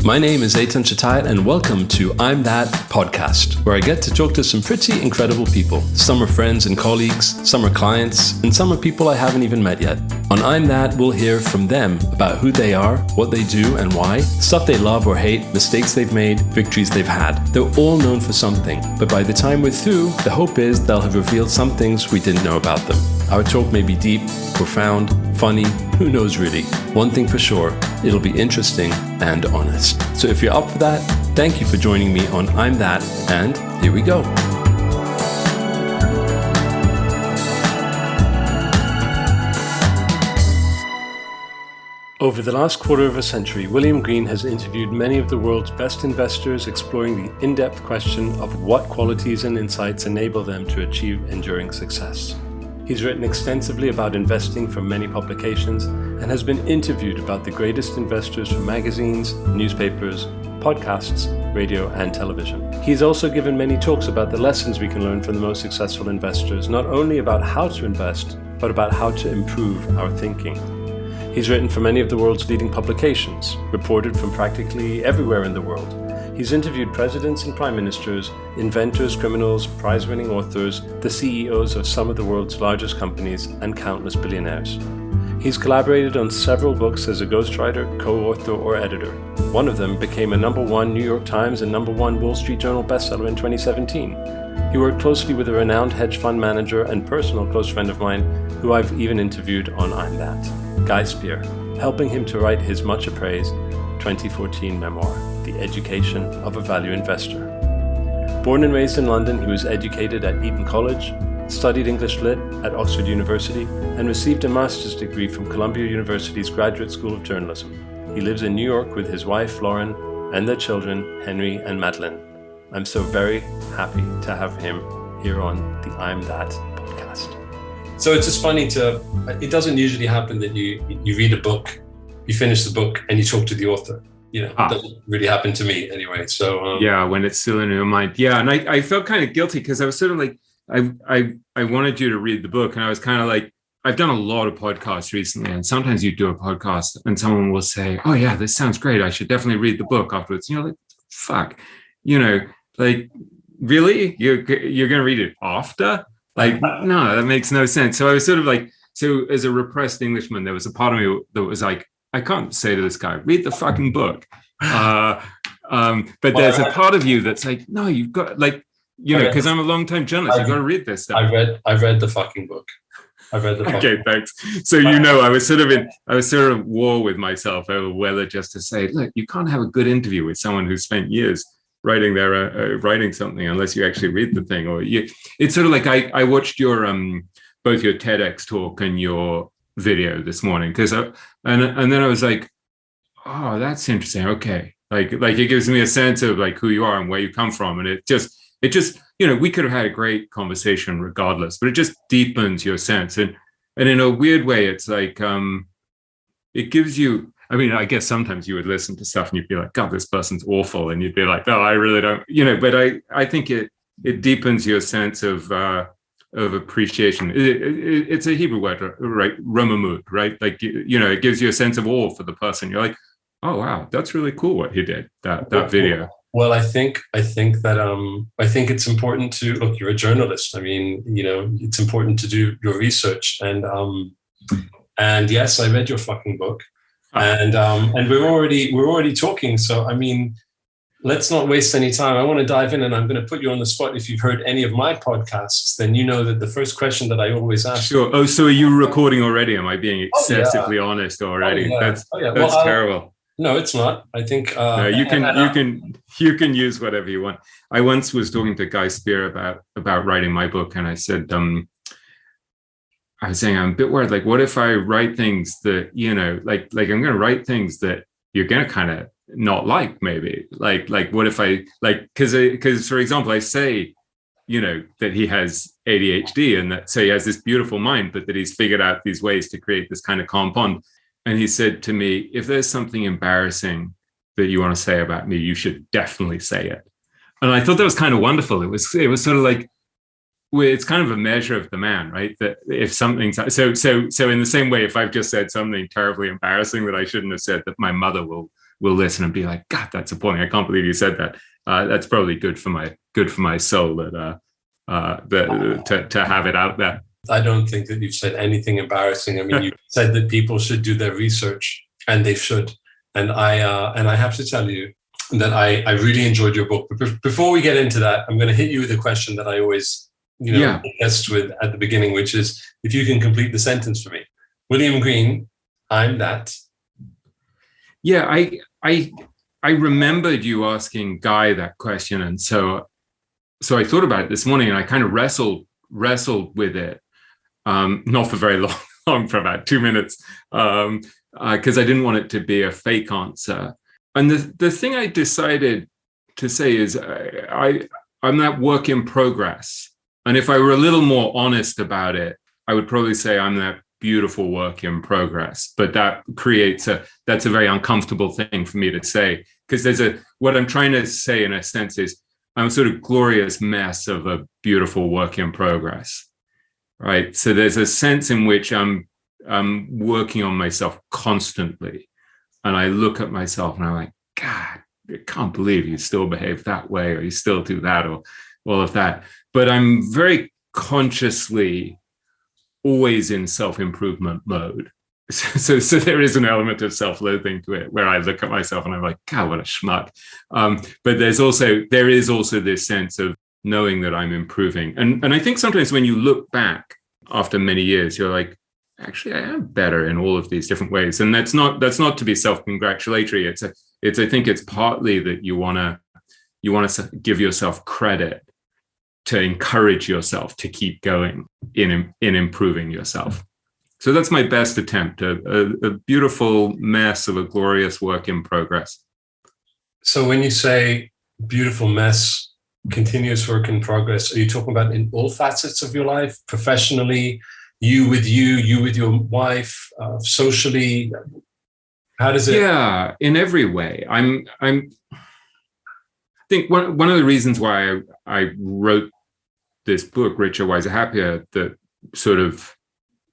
My name is Eton College and welcome to I'm That podcast, where I get to talk to some pretty incredible people. Some are friends and colleagues, some are clients, and some are people I haven't even met yet. On I'm That, we'll hear from them about who they are, what they do and why, stuff they love or hate, mistakes they've made, victories they've had. They're all known for something, but by the time we're through, the hope is they'll have revealed some things we didn't know about them. Our talk may be deep, profound, funny, who knows really. One thing for sure, it'll be interesting and honest. So if you're up for that, thank you for joining me on I'm That, and here we go. Over the last quarter of a century, William Green has interviewed many of the world's best investors, exploring the in-depth question of what qualities and insights enable them to achieve enduring success. He's written extensively about investing for many publications and has been interviewed about the greatest investors for magazines, newspapers, podcasts, radio, and television. He's also given many talks about the lessons we can learn from the most successful investors, not only about how to invest, but about how to improve our thinking. He's written for many of the world's leading publications, reported from practically everywhere in the world. He's interviewed presidents and prime ministers, inventors, criminals, prize-winning authors, the CEOs of some of the world's largest companies, and countless billionaires. He's collaborated on several books as a ghostwriter, co-author, or editor. One of them became a #1 New York Times and #1 Wall Street Journal bestseller in 2017. He worked closely with a renowned hedge fund manager and personal close friend of mine, who I've even interviewed on I'm That, Guy Spear, helping him to write his much-appraised 2014 memoir, The Education of a Value Investor. Born and raised in London, he was educated at Eton College, studied English Lit at Oxford University, and received a master's degree from Columbia University's Graduate School of Journalism. He lives in New York with his wife, Lauren, and their children, Henry and Madeleine. I'm so very happy to have him here on the I'm That podcast. So it's just funny it doesn't usually happen that you read a book, you finish the book, and you talk to the author. It doesn't really happen to me anyway. So yeah, when it's still in your mind. Yeah, and I felt kind of guilty because I was sort of like, I wanted you to read the book, and I was kind of like, I've done a lot of podcasts recently, and sometimes you do a podcast and someone will say, "Oh yeah, this sounds great. I should definitely read the book afterwards." And you're like, "Fuck, like really? You're gonna read it after? Like, no, that makes no sense." So I was sort of like, so as a repressed Englishman, there was a part of me that was like, I can't say to this guy, read the fucking book. But there's a part of you that's like, no, you've got because I'm a long-time journalist, you've got to read this stuff. I read the fucking book. Okay, thanks. So I was sort of at war with myself over whether just to say, look, you can't have a good interview with someone who spent years writing writing something unless you actually read the thing. It's sort of like I watched your both your TEDx talk and your video this morning and then I was like, oh, that's interesting. Okay, like it gives me a sense of like who you are and where you come from, and it just we could have had a great conversation regardless, but it just deepens your sense, and in a weird way it's like it gives you, I mean, I guess sometimes you would listen to stuff and you'd be like, God, this person's awful, and you'd be like, no, I really don't, but I think it deepens your sense of appreciation. It's a Hebrew word, right? Romamut, right? Like, it gives you a sense of awe for the person. You're like, oh wow, that's really cool what he did, that video. Well, I think that I think it's important to look. You're a journalist. I mean, it's important to do your research. And yes, I read your fucking book, and we're already talking. So I mean, let's not waste any time. I want to dive in, and I'm going to put you on the spot. If you've heard any of my podcasts, then you know that the first question that I always ask. Sure. Oh, so are you recording already? Am I being excessively honest already? Oh, yeah. That's terrible. No, it's not. I think no, you can use whatever you want. I once was talking to Guy Spear about writing my book, and I said, I was saying I'm a bit worried. Like, what if I write things that like I'm going to write things that you're going to kind of not like, maybe like what if I because for example I say that he has ADHD and that he has this beautiful mind, but that he's figured out these ways to create this kind of compound. And he said to me, if there's something embarrassing that you want to say about me, you should definitely say it. And I thought that was kind of wonderful. It was sort of like, it's kind of a measure of the man, right? That if something's so in the same way, if I've just said something terribly embarrassing that I shouldn't have said, that my mother will will listen and be like, God, that's appalling. I can't believe you said that. That's probably good for my soul to have it out there. I don't think that you've said anything embarrassing. I mean, you said that people should do their research, and they should. And I have to tell you that I really enjoyed your book. But before we get into that, I'm going to hit you with a question that I always, test with at the beginning, which is, if you can complete the sentence for me. William Green, I'm that. Yeah, I remembered you asking Guy that question, and so I thought about it this morning, and I kind of wrestled with it, not for very long, for about 2 minutes, because I didn't want it to be a fake answer. And the thing I decided to say is I'm that work in progress, and if I were a little more honest about it, I would probably say I'm that beautiful work in progress. But that's a very uncomfortable thing for me to say, because what I'm trying to say in a sense is I'm a sort of glorious mess of a beautiful work in progress, right? So there's a sense in which I'm working on myself constantly, and I look at myself and I'm like, God, I can't believe you still behave that way, or you still do that, or all of that. But I'm very consciously always in self-improvement mode. So there is an element of self-loathing to it, where I look at myself and I'm like, God, what a schmuck. But there is also this sense of knowing that I'm improving. And I think sometimes when you look back after many years, you're like, actually, I am better in all of these different ways. And that's not to be self-congratulatory. I think it's partly that you want to give yourself credit, to encourage yourself to keep going in improving yourself. So that's my best attempt, a beautiful mess of a glorious work in progress. So when you say beautiful mess, continuous work in progress, are you talking about in all facets of your life, professionally, you with your wife, socially? How does it? Yeah, in every way. I think one of the reasons why I wrote this book, Richer, Wiser, Happier, that sort of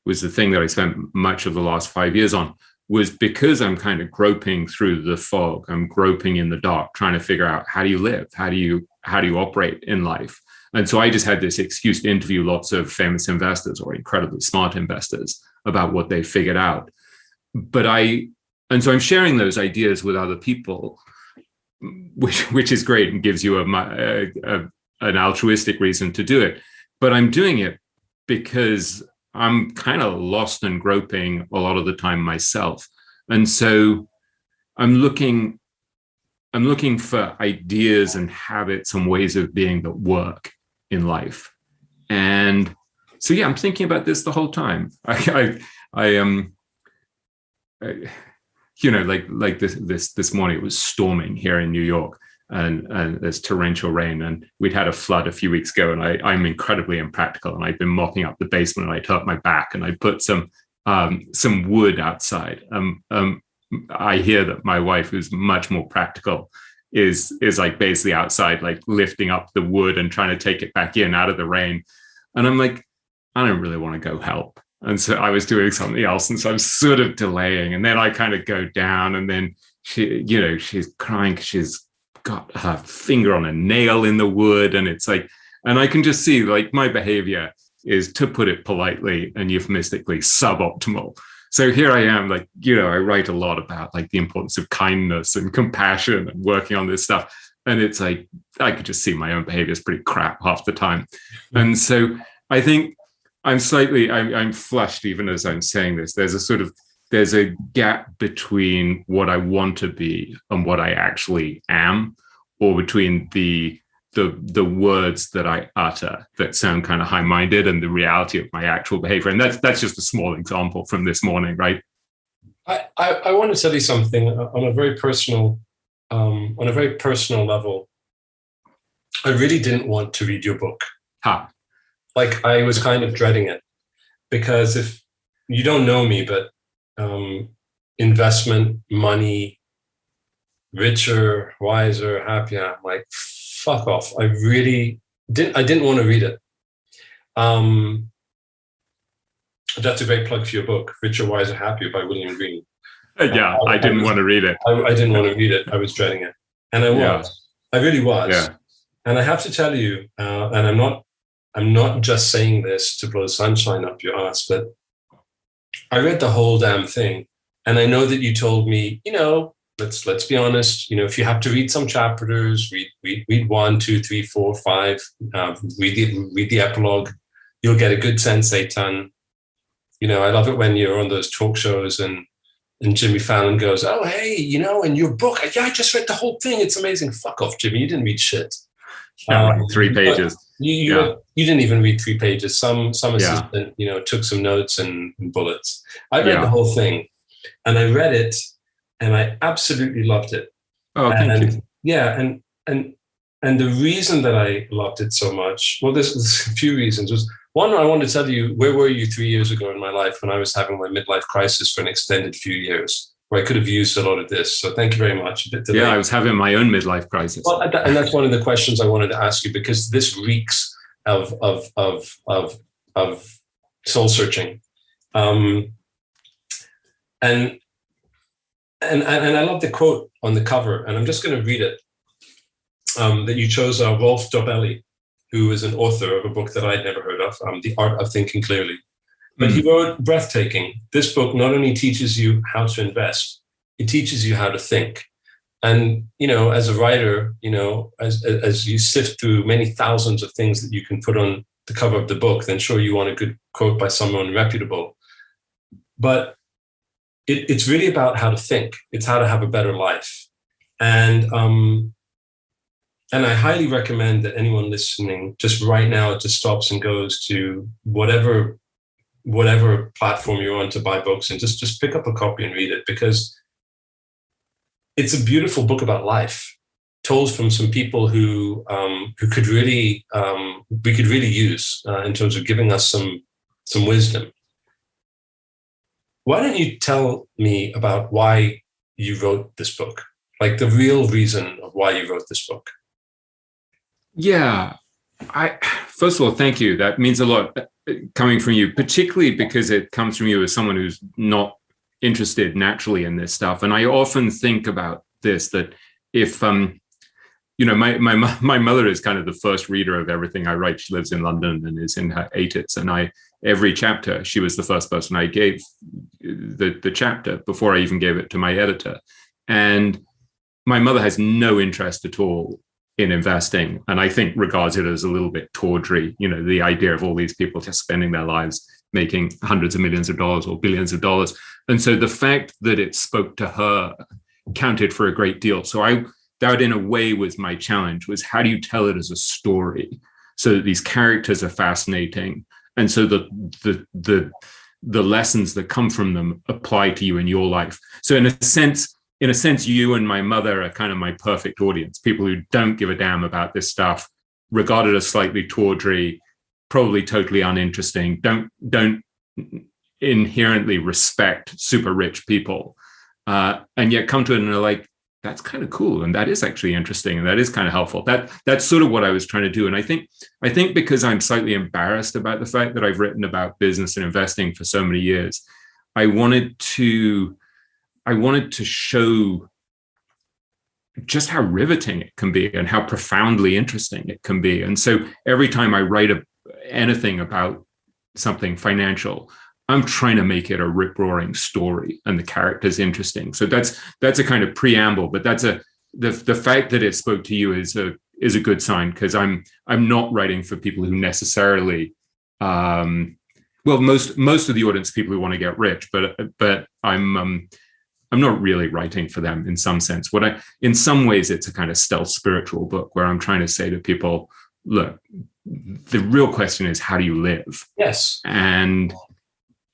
was the thing that I spent much of the last 5 years on, was because I'm kind of groping through the fog. I'm groping in the dark, trying to figure out, how do you live? How do you operate in life? And so I just had this excuse to interview lots of famous investors or incredibly smart investors about what they figured out. And so I'm sharing those ideas with other people, which is great and gives you an altruistic reason to do it. But I'm doing it because I'm kind of lost and groping a lot of the time myself. And so I'm looking for ideas and habits and ways of being that work in life. And so, yeah, I'm thinking about this the whole time. This morning it was storming here in New York, and there's torrential rain, and we'd had a flood a few weeks ago, and I'm incredibly impractical, and I've been mopping up the basement, and I hurt my back, and I put some wood outside. I hear that my wife, who's much more practical, is like basically outside, like lifting up the wood and trying to take it back in out of the rain. And I'm like, I don't really want to go help. And so I was doing something else. And so I'm sort of delaying. And then I kind of go down, and then she's crying because she's got her finger on a nail in the wood. And it's like, and I can just see, like, my behavior is, to put it politely and euphemistically, suboptimal. So here I am, like, I write a lot about, like, the importance of kindness and compassion and working on this stuff. And it's like, I could just see my own behavior is pretty crap half the time. And so I think I'm flushed even as I'm saying this. There's a gap between what I want to be and what I actually am, or between the words that I utter that sound kind of high-minded and the reality of my actual behavior. And that's just a small example from this morning, right? I want to tell you something on a very personal level. I really didn't want to read your book. Like, I was kind of dreading it, because if you don't know me, but investment, money, richer, wiser, happier, I'm like, fuck off. I didn't want to read it. That's a great plug for your book, Richer, Wiser, Happier by William Green. Yeah, I didn't want to read it. I didn't want to read it. I was dreading it. And I was. Yeah. I really was. Yeah. And I have to tell you, and I'm not just saying this to blow sunshine up your ass, but I read the whole damn thing. And I know that you told me, let's be honest, if you have to read some chapters, read 1, 2, 3, 4, 5, read the epilogue, you'll get a good sense, Eton. I love it when you're on those talk shows and Jimmy Fallon goes, oh, hey, in your book, yeah, I just read the whole thing. It's amazing. Fuck off, Jimmy. You didn't read shit. 3 pages. You didn't even read 3 pages. Some assistant, took some notes and bullets. I read the whole thing, and I read it, and I absolutely loved it. Oh, thank you. Yeah, and the reason that I loved it so much, well, there's a few reasons. One, I want to tell you, where were you 3 years ago in my life when I was having my midlife crisis for an extended few years, where I could have used a lot of this. So thank you very much. A bit delayed. Yeah, I was having my own midlife crisis. Well, and that's one of the questions I wanted to ask you, because this reeks of soul searching. And I love the quote on the cover, and I'm just going to read it, that you chose Rolf Dobelli, who is an author of a book that I'd never heard of, The Art of Thinking Clearly. But he wrote, breathtaking. This book not only teaches you how to invest, it teaches you how to think. And, as a writer, as you sift through many thousands of things that you can put on the cover of the book, then sure, you want a good quote by someone reputable. But it's really about how to think. It's how to have a better life. And I highly recommend that anyone listening just right now just stops and goes to whatever platform you're on to buy books and just pick up a copy and read it, because it's a beautiful book about life, told from some people who could really we could really use in terms of giving us some wisdom. Why don't you tell me about why you wrote this book, like the real reason of why you wrote this book? Yeah, first of all, thank you. That means a lot coming from you, particularly because it comes from you as someone who's not interested naturally in this stuff. And I often think about this, that if, my mother is kind of the first reader of everything I write. She lives in London and is in her 80s. And every chapter, she was the first person I gave the chapter before I even gave it to my editor. And my mother has no interest at all in investing, and I think regards it as a little bit tawdry, the idea of all these people just spending their lives making hundreds of millions of dollars or billions of dollars. And so the fact that it spoke to her counted for a great deal. So that in a way was my challenge, was how do you tell it as a story so that these characters are fascinating, and so the lessons that come from them apply to you in your life. So in a sense, you and my mother are kind of my perfect audience, people who don't give a damn about this stuff, regard it as slightly tawdry, probably totally uninteresting, don't inherently respect super rich people, and yet come to it and are like, that's kind of cool, and that is actually interesting, and that is kind of helpful. That's sort of what I was trying to do. And I think because I'm slightly embarrassed about the fact that I've written about business and investing for so many years, I wanted to show just how riveting it can be and how profoundly interesting it can be. And so every time I write anything about something financial, I'm trying to make it a rip-roaring story and the characters interesting. So that's a kind of preamble, but the fact that it spoke to you is a good sign, because I'm not writing for people who necessarily most of the audience, people who want to get rich, but I'm not really writing for them in some sense. In some ways, it's a kind of stealth spiritual book where I'm trying to say to people, look, the real question is, how do you live? Yes.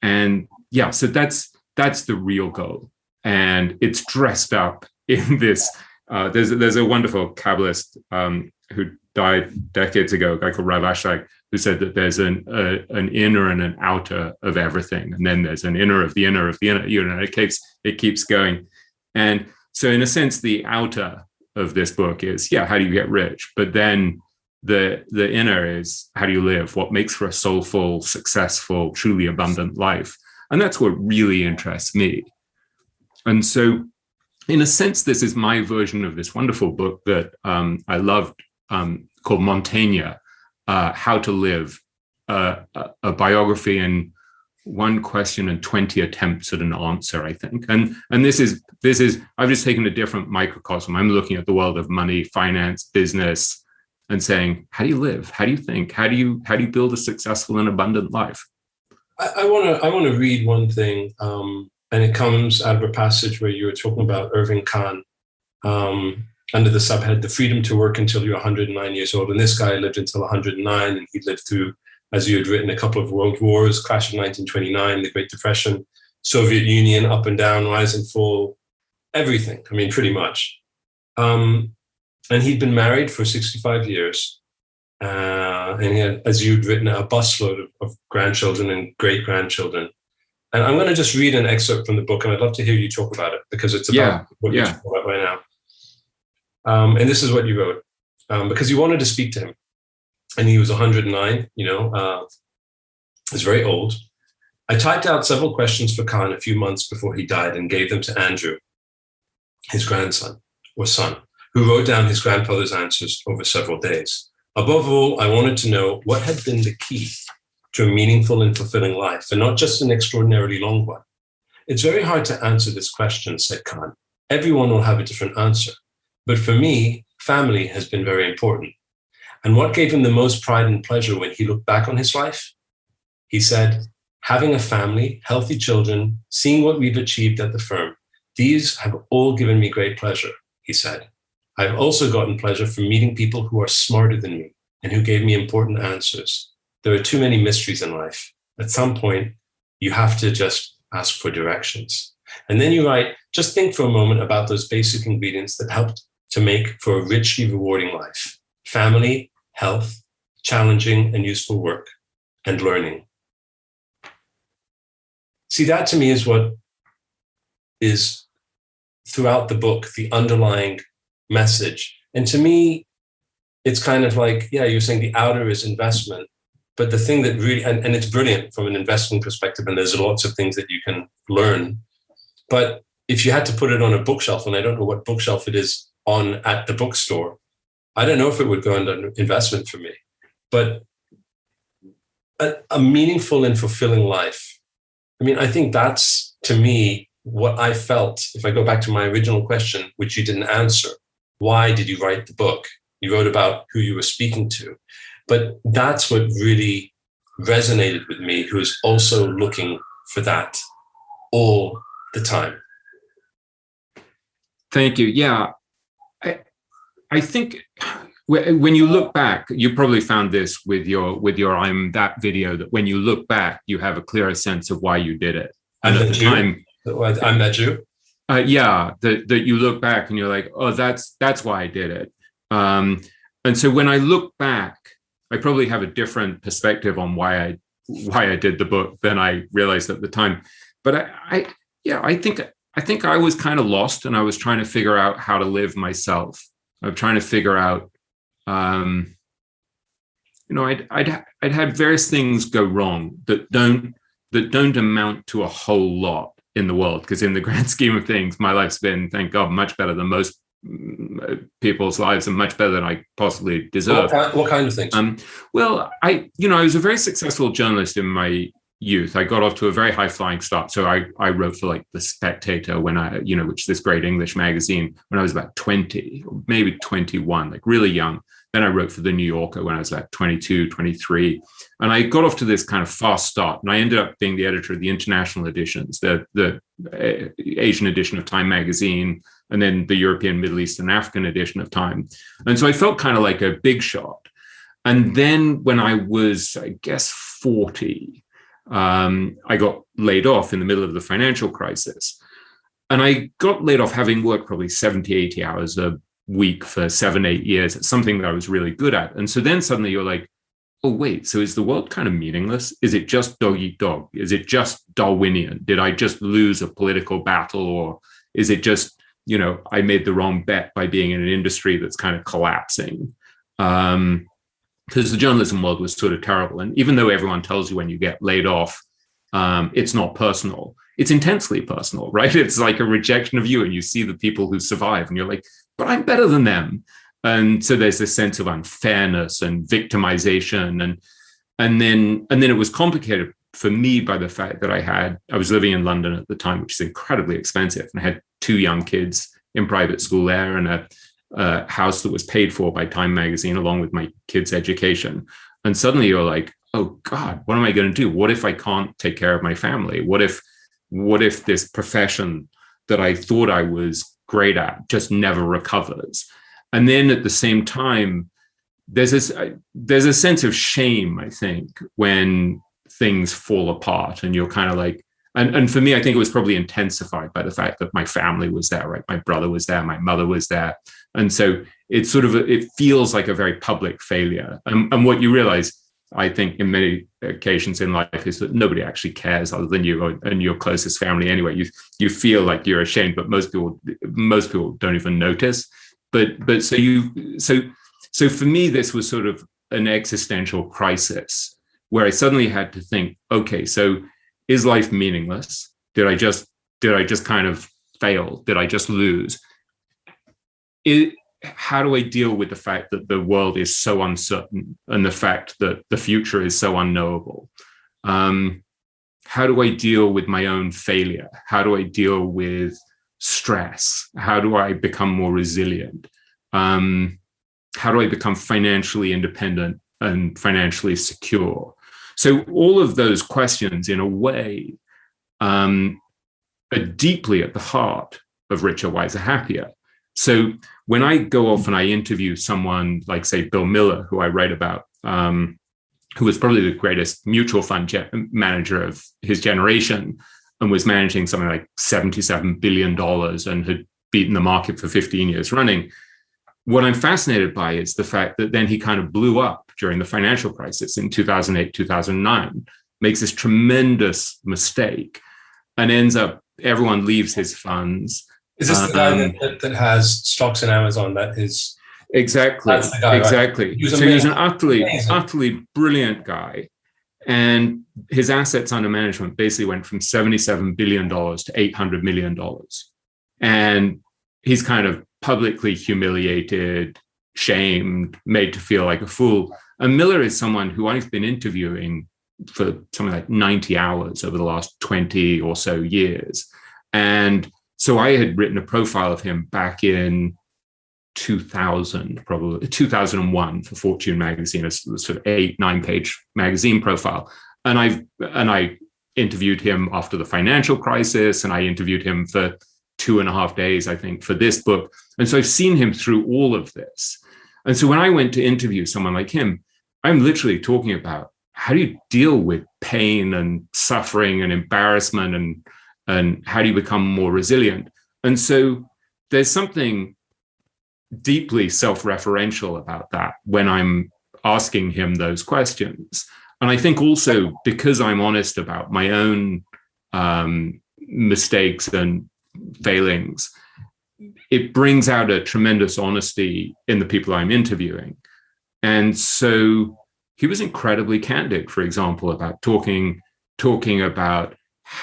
And yeah, so that's the real goal. And it's dressed up in this, there's a wonderful Kabbalist who died decades ago, a guy called Rav Ashlag, who said that there's an inner and an outer of everything, and then there's an inner of the inner of the inner. It keeps going. And so in a sense, the outer of this book is, how do you get rich? But then the inner is, how do you live? What makes for a soulful, successful, truly abundant life? And that's what really interests me. And so, in a sense, this is my version of this wonderful book that I loved called Montaigne, How to Live, a biography in one question and 20 attempts at an answer, I think. And this is I've just taken a different microcosm. I'm looking at the world of money, finance, business, and saying, how do you live? How do you think? How do you build a successful and abundant life? I want to read one thing, and it comes out of a passage where you were talking about Irving Kahn, under the subhead, "The freedom to work until you're 109 years old." And this guy lived until 109, and he lived through, as you had written, a couple of world wars, crash of 1929, the Great Depression, Soviet Union, up and down, rise and fall, everything. I mean, pretty much. And he'd been married for 65 years. And he had, as you'd written, a busload of grandchildren and great-grandchildren. And I'm going to just read an excerpt from the book, and I'd love to hear you talk about it, because it's about what you're talking about right now. And this is what you wrote, because you wanted to speak to him. And he was 109, he's very old. "I typed out several questions for Khan a few months before he died and gave them to Andrew, his grandson or son, who wrote down his grandfather's answers over several days. Above all, I wanted to know what had been the key to a meaningful and fulfilling life, and not just an extraordinarily long one. It's very hard to answer this question," said Khan. "Everyone will have a different answer. But for me, family has been very important. And what gave him the most pride and pleasure when he looked back on his life? He said, having a family, healthy children, seeing what we've achieved at the firm, these have all given me great pleasure," he said. "I've also gotten pleasure from meeting people who are smarter than me and who gave me important answers. There are too many mysteries in life. At some point, you have to just ask for directions." And then you write, "Just think for a moment about those basic ingredients that helped to make for a richly rewarding life: family, health, challenging and useful work, and learning." See, that to me is what is throughout the book, the underlying message. And to me, it's kind of like, yeah, you're saying the outer is investment, but the thing that really, and it's brilliant from an investing perspective, and there's lots of things that you can learn. But if you had to put it on a bookshelf, and I don't know what bookshelf it is on at the bookstore, I don't know if it would go under investment for me. But a meaningful and fulfilling life, I mean, I think that's, to me, what I felt. If I go back to my original question, which you didn't answer, why did you write the book? You wrote about who you were speaking to. But that's what really resonated with me, who is also looking for that all the time. Thank you. Yeah. I think when you look back, you probably found this with your I'm That video, that when you look back, you have a clearer sense of why you did it. And at the time, I'm that Jew. That you look back and you're like, oh, that's why I did it. And so when I look back, I probably have a different perspective on why I did the book than I realized at the time. But I think I was kind of lost, and I was trying to figure out how to live myself. I'm trying to figure out, I'd had various things go wrong that don't amount to a whole lot in the world, because in the grand scheme of things, my life's been, thank God, much better than most people's lives, and much better than I possibly deserve. What kind of things? Well, I was a very successful journalist in my youth. I got off to a very high flying start. So I wrote for like The Spectator when which is this great English magazine, when I was about 20, or maybe 21, like really young. Then I wrote for The New Yorker when I was about 22, 23. And I got off to this kind of fast start. And I ended up being the editor of the international editions, the Asian edition of Time magazine, and then the European, Middle East, and African edition of Time. And so I felt kind of like a big shot. And then when I was, I guess, 40, I got laid off in the middle of the financial crisis. And I got laid off having worked probably 70, 80 hours a week for 7, 8 years. It's something that I was really good at. And so then suddenly you're like, oh, wait, so is the world kind of meaningless? Is it just dog eat dog? Is it just Darwinian? Did I just lose a political battle? Or is it just, I made the wrong bet by being in an industry that's kind of collapsing? Because the journalism world was sort of terrible. And even though everyone tells you when you get laid off, it's not personal, it's intensely personal, right? It's like a rejection of you, and you see the people who survive and you're like, but I'm better than them. And so there's this sense of unfairness and victimization. And then it was complicated for me by the fact that I was living in London at the time, which is incredibly expensive. And I had 2 young kids in private school there, and a house that was paid for by Time magazine along with my kids' education. And suddenly you're like, oh God, what am I going to do? What if I can't take care of my family? What if this profession that I thought I was great at just never recovers? And then at the same time, there's a sense of shame, I think, when things fall apart and you're kind of like, and for me, I think it was probably intensified by the fact that my family was there, right? My brother was there, my mother was there. And so it feels like a very public failure. And what you realize, I think, in many occasions in life is that nobody actually cares other than you and your closest family anyway. You feel like you're ashamed, but most people don't even notice. But so for me, this was sort of an existential crisis where I suddenly had to think, okay, so is life meaningless? Did I just kind of fail? Did I just lose? How do I deal with the fact that the world is so uncertain and the fact that the future is so unknowable? How do I deal with my own failure? How do I deal with stress? How do I become more resilient? How do I become financially independent and financially secure? So all of those questions, in a way, are deeply at the heart of Richer, Wiser, Happier. So when I go off and I interview someone like, say, Bill Miller, who I write about, who was probably the greatest mutual fund manager of his generation and was managing something like $77 billion and had beaten the market for 15 years running, what I'm fascinated by is the fact that then he kind of blew up during the financial crisis in 2008, 2009, makes this tremendous mistake and ends up, everyone leaves his funds. Is this the guy that has stocks in Amazon? That is exactly, that's the guy, exactly. Right? So he was an utterly brilliant guy, and his assets under management basically went from $77 billion to $800 million, and he's kind of publicly humiliated, shamed, made to feel like a fool. And Miller is someone who I've been interviewing for something like 90 hours over the last 20 or so years. And so I had written a profile of him back in 2000, probably 2001 for Fortune magazine, a sort of 8-9 page magazine profile. And I interviewed him after the financial crisis, and I interviewed him for 2.5 days, I think, for this book. And so I've seen him through all of this. And so when I went to interview someone like him, I'm literally talking about how do you deal with pain and suffering and embarrassment, and how do you become more resilient? And so there's something deeply self-referential about that when I'm asking him those questions. And I think also because I'm honest about my own mistakes and failings, it brings out a tremendous honesty in the people I'm interviewing. And so he was incredibly candid, for example, about talking about,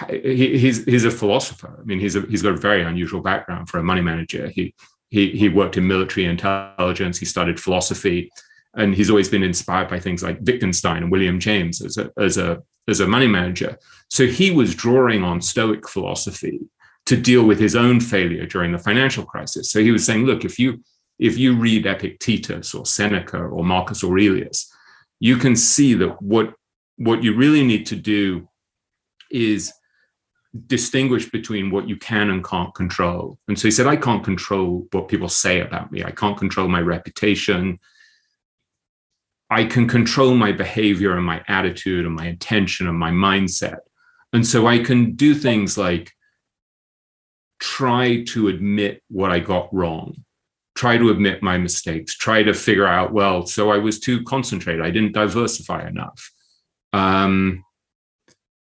he's a philosopher. I mean, he's got a very unusual background for a money manager. He worked in military intelligence, he studied philosophy, and he's always been inspired by things like Wittgenstein and William James as a money manager. So he was drawing on Stoic philosophy to deal with his own failure during the financial crisis. So he was saying, look, if you read Epictetus or Seneca or Marcus Aurelius, you can see that what you really need to do is distinguish between what you can and can't control. And so he said, I can't control what people say about me. I can't control my reputation. I can control my behavior and my attitude and my intention and my mindset. And so I can do things like try to admit what I got wrong, try to admit my mistakes, try to figure out, well, so I was too concentrated. I didn't diversify enough.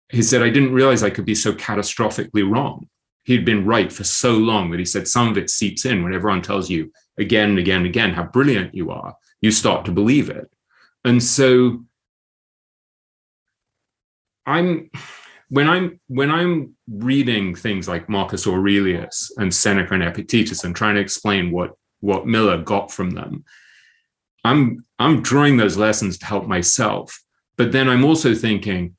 He said, I didn't realize I could be so catastrophically wrong. He'd been right for so long that he said some of it seeps in when everyone tells you again and again and again how brilliant you are. You start to believe it. And so when I'm reading things like Marcus Aurelius and Seneca and Epictetus and trying to explain what Miller got from them, I'm drawing those lessons to help myself. But then I'm also thinking,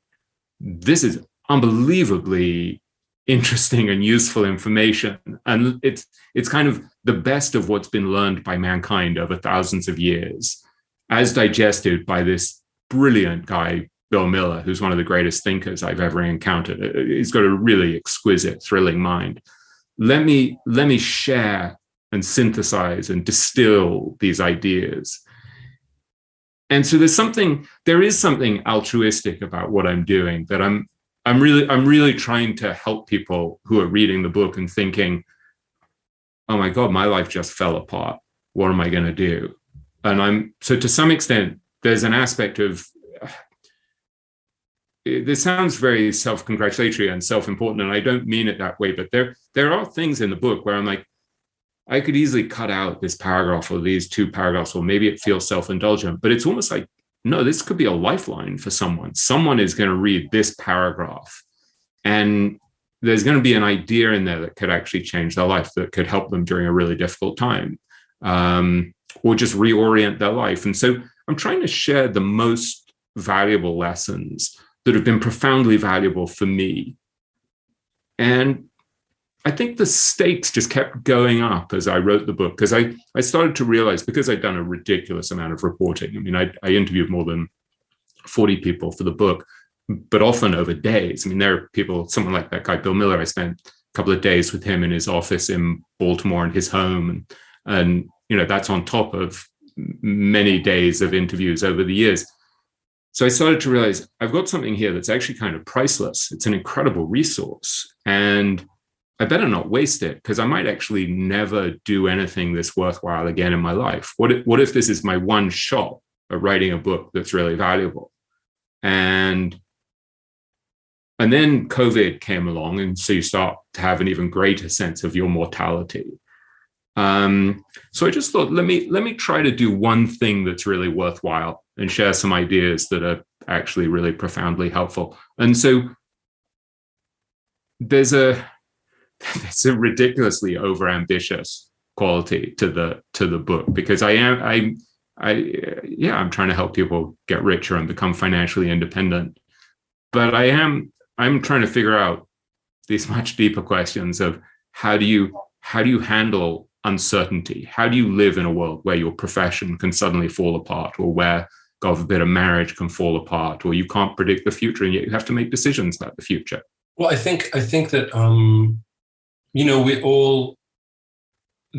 this is unbelievably interesting and useful information. And it's kind of the best of what's been learned by mankind over thousands of years, as digested by this brilliant guy, Bill Miller, who's one of the greatest thinkers I've ever encountered. He's got a really exquisite, thrilling mind. Let me share and synthesize and distill these ideas. And so there is something altruistic about what I'm doing, that I'm really trying to help people who are reading the book and thinking, oh my God, my life just fell apart. What am I going to do? And so to some extent, there's an aspect of, this sounds very self-congratulatory and self-important, and I don't mean it that way, but there are things in the book where I'm like, I could easily cut out this paragraph or these two paragraphs, or maybe it feels self-indulgent, but it's almost like, no, this could be a lifeline for someone. Someone is going to read this paragraph, and there's going to be an idea in there that could actually change their life, that could help them during a really difficult time, or just reorient their life. And so I'm trying to share the most valuable lessons that have been profoundly valuable for me. And I think the stakes just kept going up as I wrote the book, because I started to realize, because I'd done a ridiculous amount of reporting. I mean, I interviewed more than 40 people for the book, but often over days. I mean, there are people, someone like that guy, Bill Miller, I spent a couple of days with him in his office in Baltimore and his home. And that's on top of many days of interviews over the years. So I started to realize I've got something here that's actually kind of priceless. It's an incredible resource, and I better not waste it, because I might actually never do anything this worthwhile again in my life. What if this is my one shot at writing a book that's really valuable? And then COVID came along, and so you start to have an even greater sense of your mortality. So I just thought, let me try to do one thing that's really worthwhile and share some ideas that are actually really profoundly helpful. And so there's a ridiculously overambitious quality to the book, because I'm trying to help people get richer and become financially independent. But I'm trying to figure out these much deeper questions of how do you handle uncertainty? How do you live in a world where your profession can suddenly fall apart, or where, God forbid, a marriage can fall apart, or you can't predict the future and yet you have to make decisions about the future? Well, I think that we all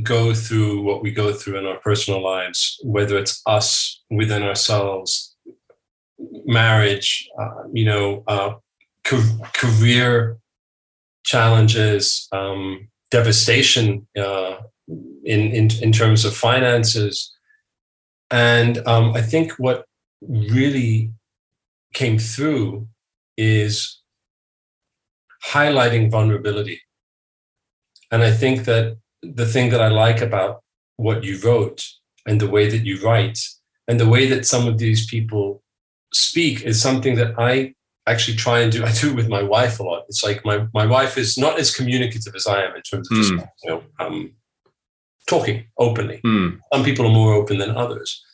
go through what we go through in our personal lives, whether it's us within ourselves, marriage, career challenges, devastation in terms of finances. And I think what really came through is highlighting vulnerability. And I think that the thing that I like about what you wrote, and the way that you write, and the way that some of these people speak, is something that I actually try and do. I do it with my wife a lot. It's like my wife is not as communicative as I am in terms of just talking openly. Some people are more open than others.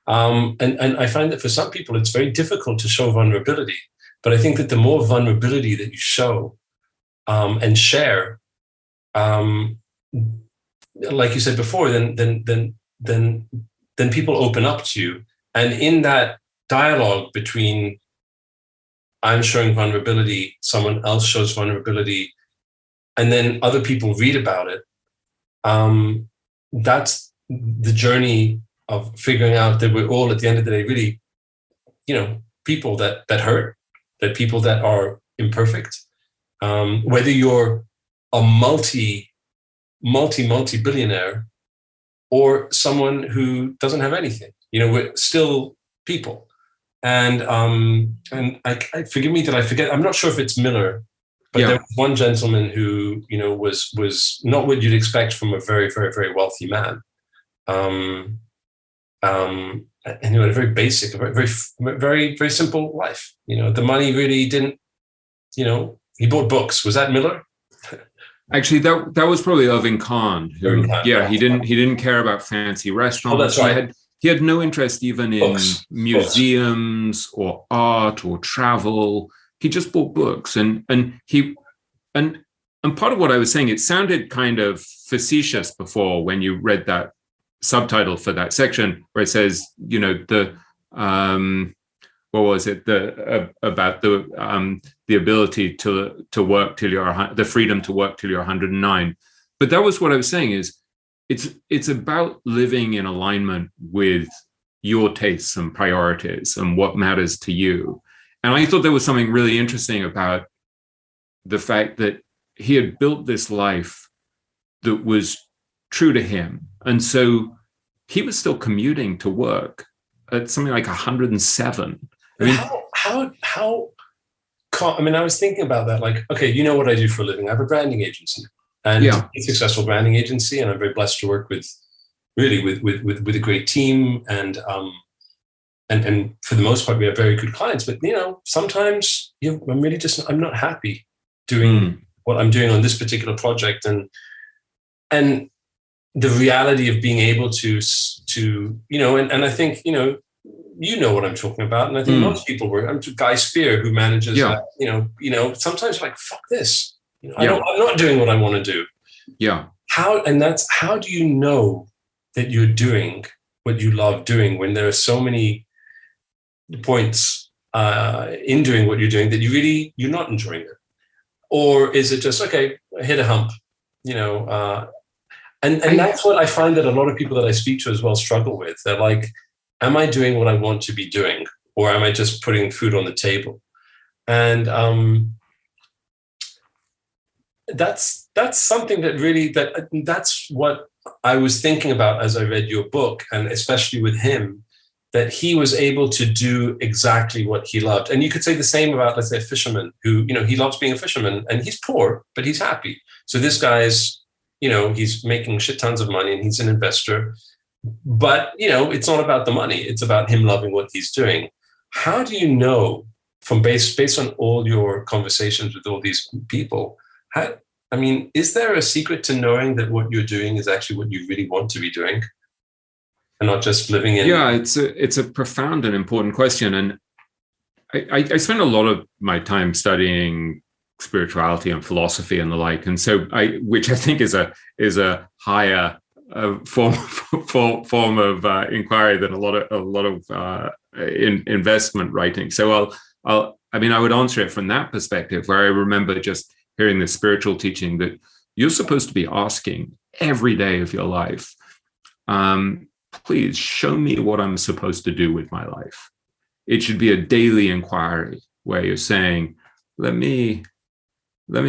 And I find that for some people, it's very difficult to show vulnerability. But I think that the more vulnerability that you show and share, like you said before, then people open up to you. And in that dialogue between I'm showing vulnerability, someone else shows vulnerability, and then other people read about it, that's the journey of figuring out that we're all, at the end of the day, really, people that hurt, that people that are imperfect. Whether you're a multi-billionaire or someone who doesn't have anything, we're still people. And I forgive me that I forget. I'm not sure if it's Miller, but there was one gentleman who was not what you'd expect from a very, very, very wealthy man, and he had a very basic, very, very, very simple life. The money really didn't, He bought books. Was that Miller? Actually, that was probably Irving Kahn. Who, yeah, he didn't care about fancy restaurants. Oh, that's right. He had no interest even in museums or art or travel. He just bought books, and part of what I was saying, it sounded kind of facetious before when you read that subtitle for that section where it says, you know, what was it? About the ability to work till you're the freedom to work till you're 109. But that was what I was saying is it's about living in alignment with your tastes and priorities and what matters to you. And I thought there was something really interesting about the fact that he had built this life that was true to him. And so he was still commuting to work at something like 107. I mean, I mean, I was thinking about that. Like, okay, you know what I do for a living? I have a branding agency, and a successful branding agency, and I'm very blessed to work with a great team, and for the most part, we have very good clients. But you know, sometimes I'm not happy doing what I'm doing on this particular project, and the reality of being able to you know, and I think you know what I'm talking about, and I think most people were. I'm Guy Spear, who manages that. You know, sometimes like fuck this. You know, I'm not doing what I want to do. Yeah. How do you know that you're doing what you love doing when there are so many points in doing what you're doing that you're not enjoying it, or is it just okay? I hit a hump, you know? And that's what I find that a lot of people that I speak to as well struggle with. They're like, am I doing what I want to be doing, or am I just putting food on the table? And that's something that that's what I was thinking about as I read your book, and especially with him, that he was able to do exactly what he loved. And you could say the same about, let's say, a fisherman who, you know, he loves being a fisherman, and he's poor, but he's happy. So this guy's, you know, he's making shit tons of money, and he's an investor. But, you know, it's not about the money. It's about him loving what he's doing. How do you know, from based on all your conversations with all these people, is there a secret to knowing that what you're doing is actually what you really want to be doing, and not just living in? Yeah, it's a profound and important question. And I spend a lot of my time studying spirituality and philosophy and the like. And so which I think is a higher form of inquiry than a lot of investment writing. So I would answer it from that perspective, where I remember just hearing the spiritual teaching that you're supposed to be asking every day of your life, please show me what I'm supposed to do with my life. It should be a daily inquiry where you're saying, let me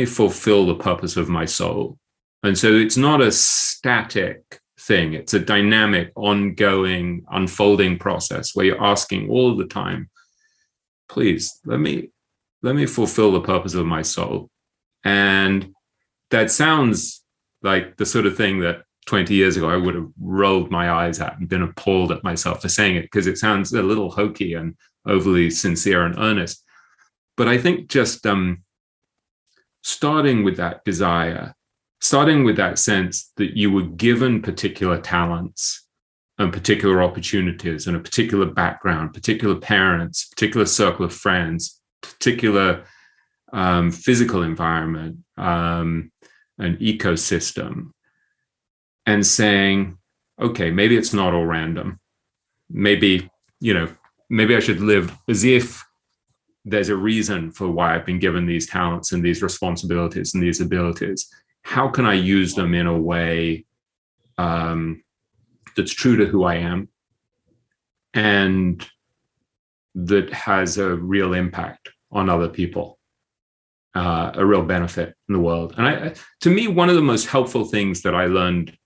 fulfill the purpose of my soul. And so it's not a static thing. It's a dynamic, ongoing, unfolding process where you're asking all the time, please, let me fulfill the purpose of my soul. And that sounds like the sort of thing that 20 years ago I would have rolled my eyes at and been appalled at myself for saying it, because it sounds a little hokey and overly sincere and earnest. But I think just starting with that desire, starting with that sense that you were given particular talents and particular opportunities and a particular background, particular parents, particular circle of friends, particular physical environment, an ecosystem, and saying, okay, maybe it's not all random. Maybe I should live as if there's a reason for why I've been given these talents and these responsibilities and these abilities. How can I use them in a way that's true to who I am and that has a real impact on other people, a real benefit in the world? And to me, one of the most helpful things that I learned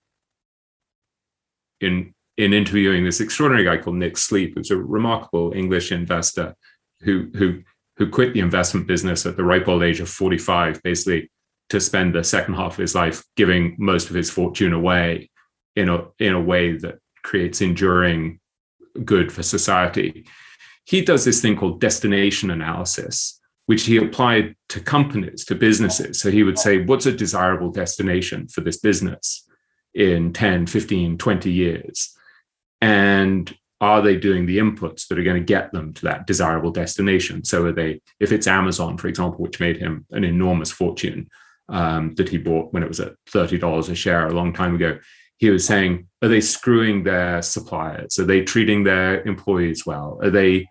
in interviewing this extraordinary guy called Nick Sleep, who's a remarkable English investor who quit the investment business at the ripe old age of 45, basically to spend the second half of his life giving most of his fortune away in a way that creates enduring good for society. He does this thing called destination analysis, which he applied to companies, to businesses. So he would say, what's a desirable destination for this business in 10, 15, 20 years? And are they doing the inputs that are going to get them to that desirable destination? So are they, if it's Amazon, for example, which made him an enormous fortune that he bought when it was at $30 a share a long time ago, he was saying, are they screwing their suppliers? Are they treating their employees well? Are they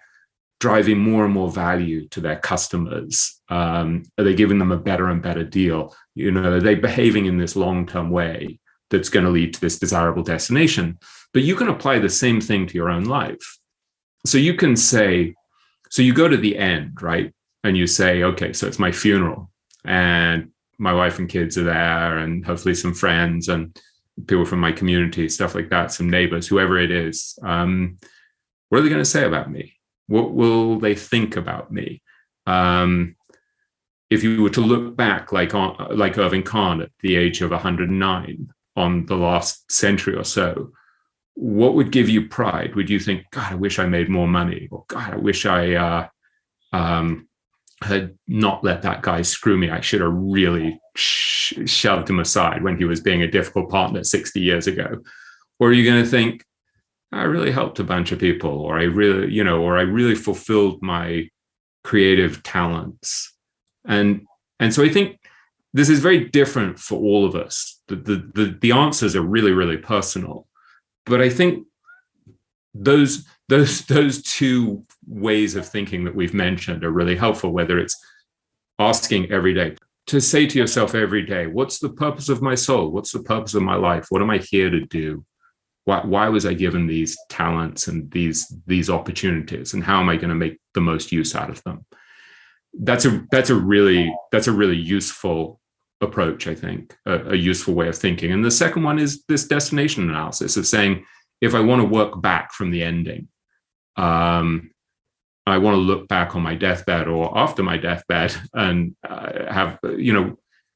driving more and more value to their customers? Are they giving them a better and better deal? Are they behaving in this long-term way that's going to lead to this desirable destination? But you can apply the same thing to your own life. So you can say, so you go to the end, right? And you say, okay, so it's my funeral and my wife and kids are there and hopefully some friends and people from my community, stuff like that, some neighbors, whoever it is. What are they going to say about me? What will they think about me? If you were to look back like Irving Kahn at the age of 109 on the last century or so, what would give you pride? Would you think, God, I wish I made more money? Or God, I wish I had not let that guy screw me. I should have really shoved him aside when he was being a difficult partner 60 years ago. Or are you going to think, I really helped a bunch of people, or I really fulfilled my creative talents. And so I think this is very different for all of us. The answers are really, really personal. But I think those two ways of thinking that we've mentioned are really helpful, whether it's asking every day, to say to yourself every day, what's the purpose of my soul? What's the purpose of my life? What am I here to do? Why was I given these talents and these opportunities? And how am I going to make the most use out of them? That's a really useful approach, I think, a useful way of thinking. And the second one is this destination analysis of saying, if I want to work back from the ending, I want to look back on my deathbed or after my deathbed and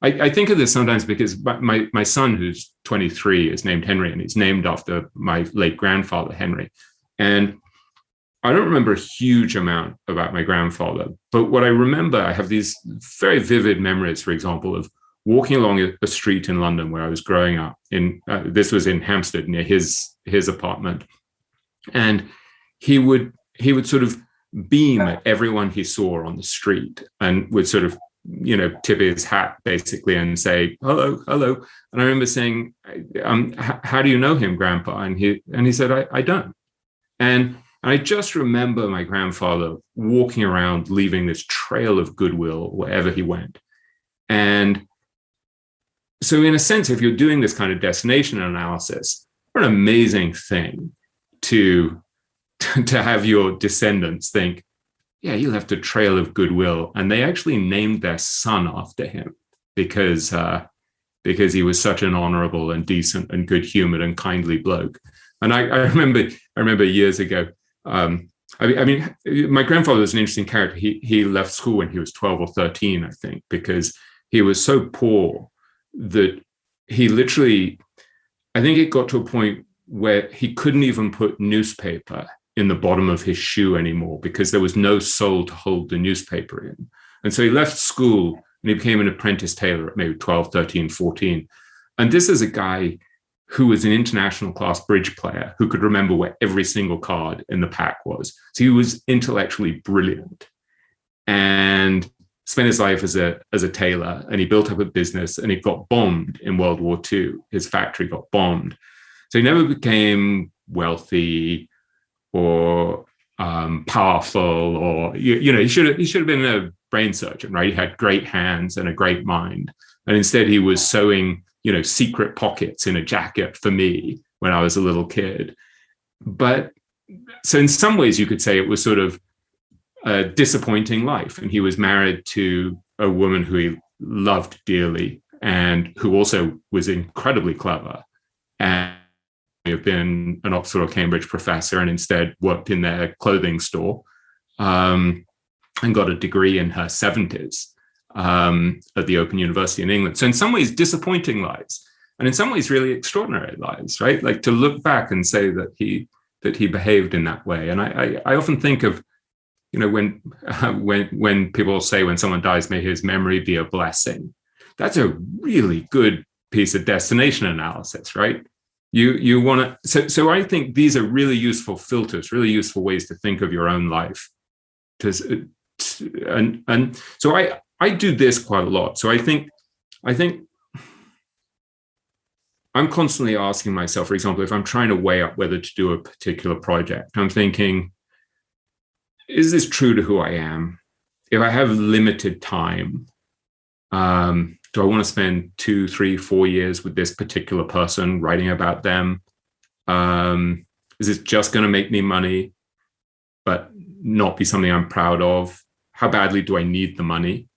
I think of this sometimes because my son, who's 23, is named Henry, and he's named after my late grandfather, Henry. And I don't remember a huge amount about my grandfather, but what I remember, I have these very vivid memories, for example, of walking along a street in London where I was growing up. This was in Hampstead, near his apartment, and he would sort of beam at everyone he saw on the street and would sort of tip his hat basically and say hello. And I remember saying, "How do you know him, Grandpa?" And he said, "I don't." And I just remember my grandfather walking around, leaving this trail of goodwill wherever he went. And so in a sense, if you're doing this kind of destination analysis, what an amazing thing to have your descendants think, yeah, he left a trail of goodwill. And they actually named their son after him because he was such an honorable and decent and good-humored and kindly bloke. And I remember years ago, my grandfather was an interesting character. He left school when he was 12 or 13, I think, because he was so poor that he literally, I think it got to a point where he couldn't even put newspaper in the bottom of his shoe anymore because there was no sole to hold the newspaper in. And so he left school and he became an apprentice tailor at maybe 12, 13, 14. And this is a guy who was an international class bridge player who could remember where every single card in the pack was. So he was intellectually brilliant and spent his life as a tailor, and he built up a business, and he got bombed in World War II. His factory got bombed. So he never became wealthy or powerful, or he should have been a brain surgeon, right? He had great hands and a great mind, and instead he was sewing secret pockets in a jacket for me when I was a little kid. But so in some ways you could say it was sort of a disappointing life. And he was married to a woman who he loved dearly and who also was incredibly clever and have been an Oxford or Cambridge professor and instead worked in their clothing store and got a degree in her 70s. At the Open University in England. So in some ways, disappointing lives, and in some ways, really extraordinary lives, right? Like to look back and say that he behaved in that way. And I often think of, when people say when someone dies, may his memory be a blessing. That's a really good piece of destination analysis, right? You want to. So I think these are really useful filters, really useful ways to think of your own life. And so I do this quite a lot. So I think I'm constantly asking myself, for example, if I'm trying to weigh up whether to do a particular project, I'm thinking, is this true to who I am? If I have limited time, do I want to spend 2, 3, 4 years with this particular person writing about them? Is this just going to make me money, but not be something I'm proud of? How badly do I need the money?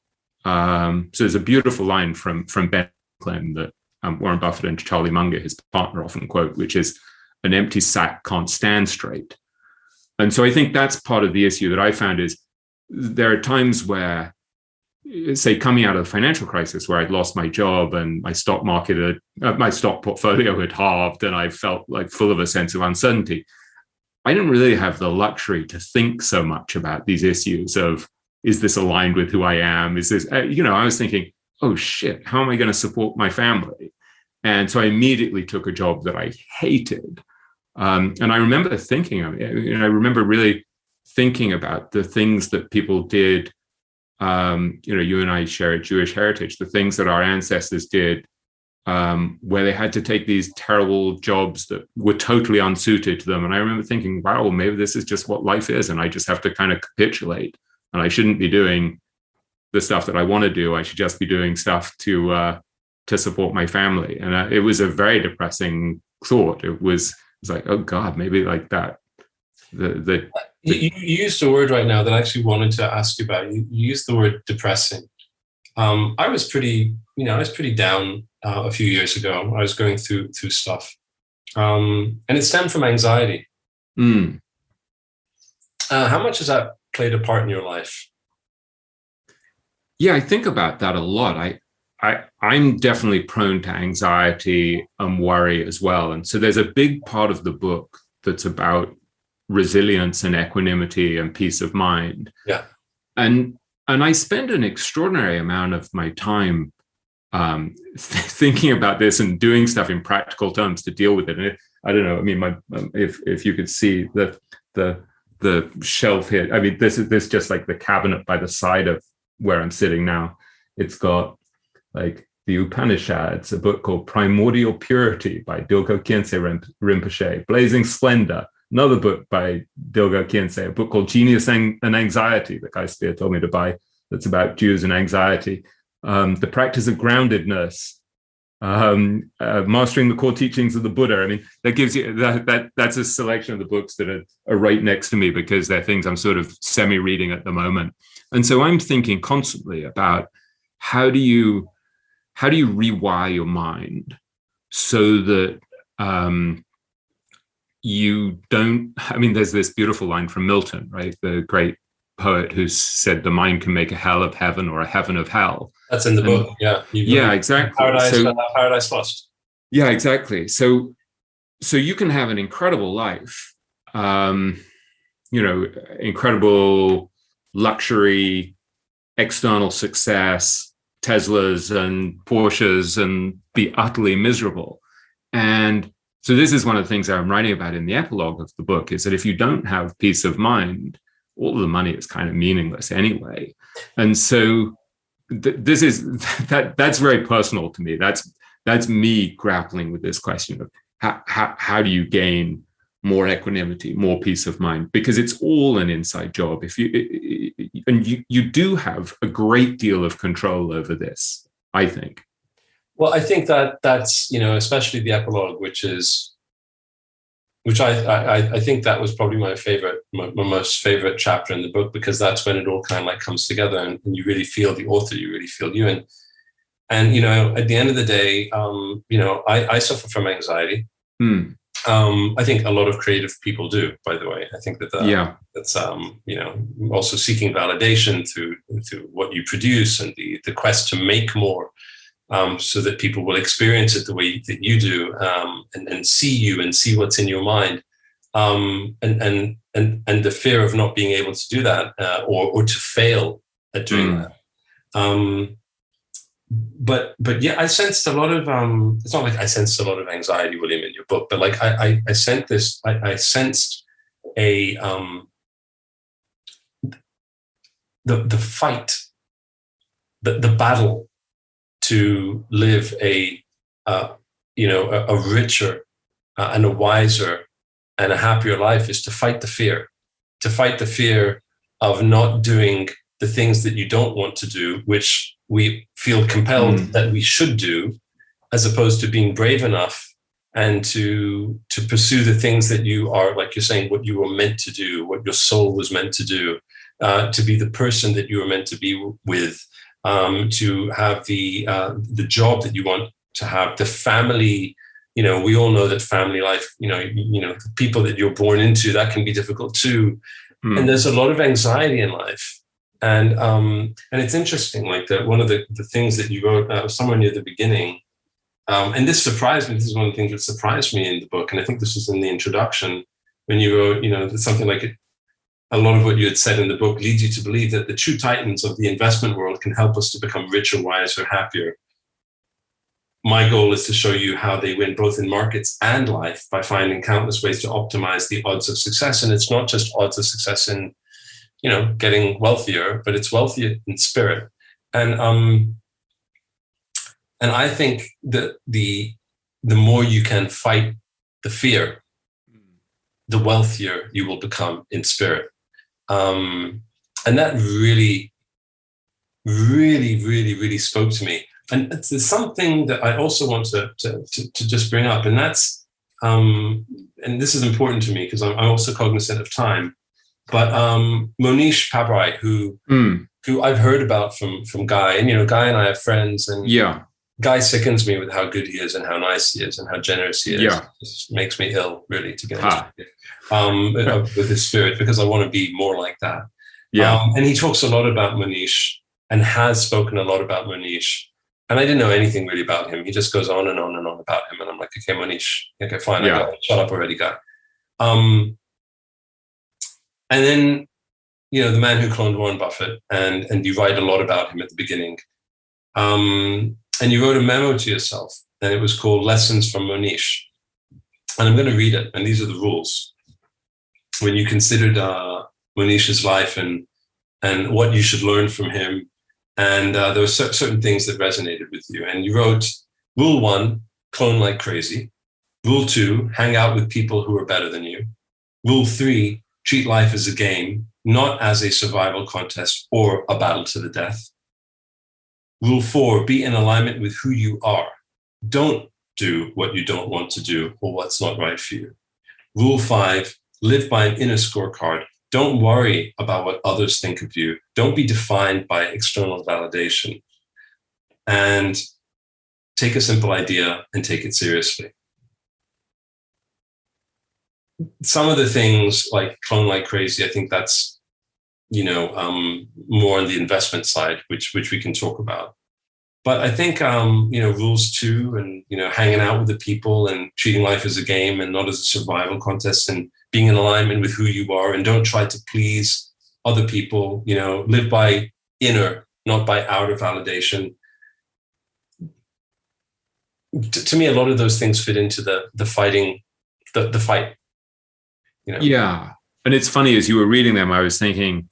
So there's a beautiful line from Ben Franklin that Warren Buffett and Charlie Munger, his partner, often quote, which is, an empty sack can't stand straight. And so I think that's part of the issue that I found is there are times where, say, coming out of the financial crisis where I'd lost my job and my stock market, my stock portfolio had halved and I felt like full of a sense of uncertainty. I didn't really have the luxury to think so much about these issues of, is this aligned with who I am? Is this, I was thinking, oh shit, how am I going to support my family? And so I immediately took a job that I hated. And I remember thinking, I remember really thinking about the things that people did. You and I share a Jewish heritage, the things that our ancestors did, where they had to take these terrible jobs that were totally unsuited to them. And I remember thinking, wow, well, maybe this is just what life is. And I just have to kind of capitulate. And I shouldn't be doing the stuff that I want to do. I should just be doing stuff to support my family. And it was a very depressing thought. It was like, oh God, maybe like that. You used a word right now that I actually wanted to ask you about. You used the word depressing. I was pretty down a few years ago. I was going through stuff, and it stemmed from anxiety. How much has that played a part in your life? Yeah, I think about that a lot. I'm definitely prone to anxiety and worry as well. And so there's a big part of the book that's about resilience and equanimity and peace of mind. Yeah. And I spend an extraordinary amount of my time thinking about this and doing stuff in practical terms to deal with it. And I don't know, I mean, if you could see the shelf here, I mean, this is just like the cabinet by the side of where I'm sitting now. It's got like the Upanishads, a book called Primordial Purity by Dilgo Khyentse Rinpoche, Blazing Splendor, another book by Dilgo Khyentse, a book called Genius and Anxiety that Guy Spear told me to buy, that's about Jews and anxiety, The Practice of Groundedness, Mastering the Core Teachings of the Buddha. I mean, that gives you that's a selection of the books that are right next to me because they're things I'm sort of semi-reading at the moment. And so I'm thinking constantly about how do you rewire your mind so that you don't, I mean, there's this beautiful line from Milton, right? The great poet who said the mind can make a hell of heaven or a heaven of hell. That's in the book. Yeah. Yeah, exactly. Paradise Lost. Yeah, exactly. So you can have an incredible life, incredible luxury, external success, Teslas and Porsches, and be utterly miserable. And so this is one of the things I'm writing about in the epilogue of the book, is that if you don't have peace of mind, all of the money is kind of meaningless anyway. And so that's very personal to me. That's me grappling with this question of how do you gain more equanimity, more peace of mind, because it's all an inside job. You do have a great deal of control over this, I think. Well, I think that's especially the epilogue, which I think that was probably my most favorite chapter in the book, because that's when it all kind of like comes together and you really feel the author, you really feel you. And at the end of the day, I suffer from anxiety. I think a lot of creative people do, by the way. I think that's also seeking validation through what you produce and the quest to make more, so that people will experience it the way that you do, and see you and see what's in your mind. And and the fear of not being able to do that, or to fail at doing that. But yeah, I sensed a lot of it's not like I sensed a lot of anxiety, William, in your book, but like I sensed this. I sensed a the fight, the battle to live a richer and a wiser and a happier life is to fight the fear of not doing the things that you don't want to do, which we feel compelled that we should do, as opposed to being brave enough and to pursue the things that you are, like you're saying, what you were meant to do, what your soul was meant to do, to be the person that you were meant to be with, to have the job that you want to have, the family. We all know that family life, the people that you're born into, that can be difficult too. And there's a lot of anxiety in life. And it's interesting, like that one of the things that you wrote somewhere near the beginning, and this surprised me. This is one of the things that surprised me in the book. And I think this was in the introduction when you wrote, something like a lot of what you had said in the book leads you to believe that the true titans of the investment world can help us to become richer, wiser, happier. My goal is to show you how they win both in markets and life by finding countless ways to optimize the odds of success. And it's not just odds of success in, getting wealthier, but it's wealthier in spirit. And I think that the more you can fight the fear, the wealthier you will become in spirit. And that really, really, really, really spoke to me. And there's something that I also want to just bring up, and that's, and this is important to me because I'm also cognizant of time. But Monish Pabrai, who I've heard about from Guy, and Guy and I have friends, and Guy sickens me with how good he is and how nice he is and how generous he is. Yeah. It just makes me ill, really, to be honest with his spirit, because I want to be more like that. Yeah. And he talks a lot about Monish and has spoken a lot about Monish. And I didn't know anything really about him. He just goes on and on and on about him. And I'm like, okay, Monish, okay, fine. I got it. Shut up already, Guy. And then, the man who cloned Warren Buffett, and you write a lot about him at the beginning. And you wrote a memo to yourself, and it was called Lessons from Monish. And I'm going to read it. And these are the rules. When you considered Monish's life and what you should learn from him, and there were certain things that resonated with you. And you wrote, Rule 1, clone like crazy. Rule 2, hang out with people who are better than you. Rule 3, treat life as a game, not as a survival contest or a battle to the death. Rule 4, be in alignment with who you are. Don't do what you don't want to do or what's not right for you. Rule 5, live by an inner scorecard. Don't worry about what others think of you. Don't be defined by external validation. And take a simple idea and take it seriously. Some of the things like clone like crazy, I think that's, more on the investment side, which we can talk about. But I think, rules 2 and, hanging out with the people and treating life as a game and not as a survival contest, and being in alignment with who you are, and don't try to please other people, live by inner, not by outer validation. To me, a lot of those things fit into the fighting, the fight. Yeah. And it's funny, as you were reading them, I was thinking,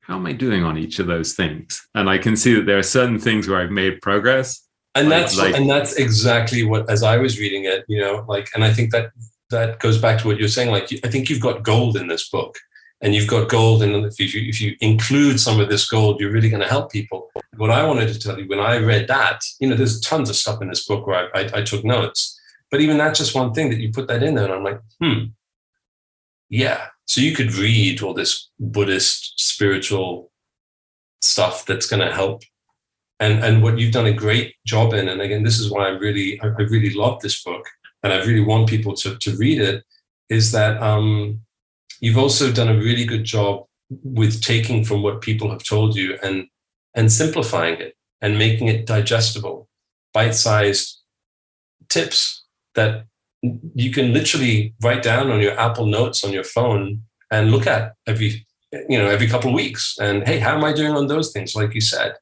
how am I doing on each of those things? And I can see that there are certain things where I've made progress. And that's exactly what, as I was reading it, and I think that goes back to what you're saying. Like, I think you've got gold in this book, and you've got gold. And if you include some of this gold, you're really going to help people. What I wanted to tell you, when I read that, there's tons of stuff in this book where I took notes, but even that's just one thing that you put that in there. And I'm like, yeah. So you could read all this Buddhist spiritual stuff that's going to help. And what you've done a great job in, and again, this is why I really love this book, and I really want people to read it, is that you've also done a really good job with taking from what people have told you and simplifying it and making it digestible, bite-sized tips that you can literally write down on your Apple Notes on your phone and look at every couple of weeks. And hey, how am I doing on those things? Like you said.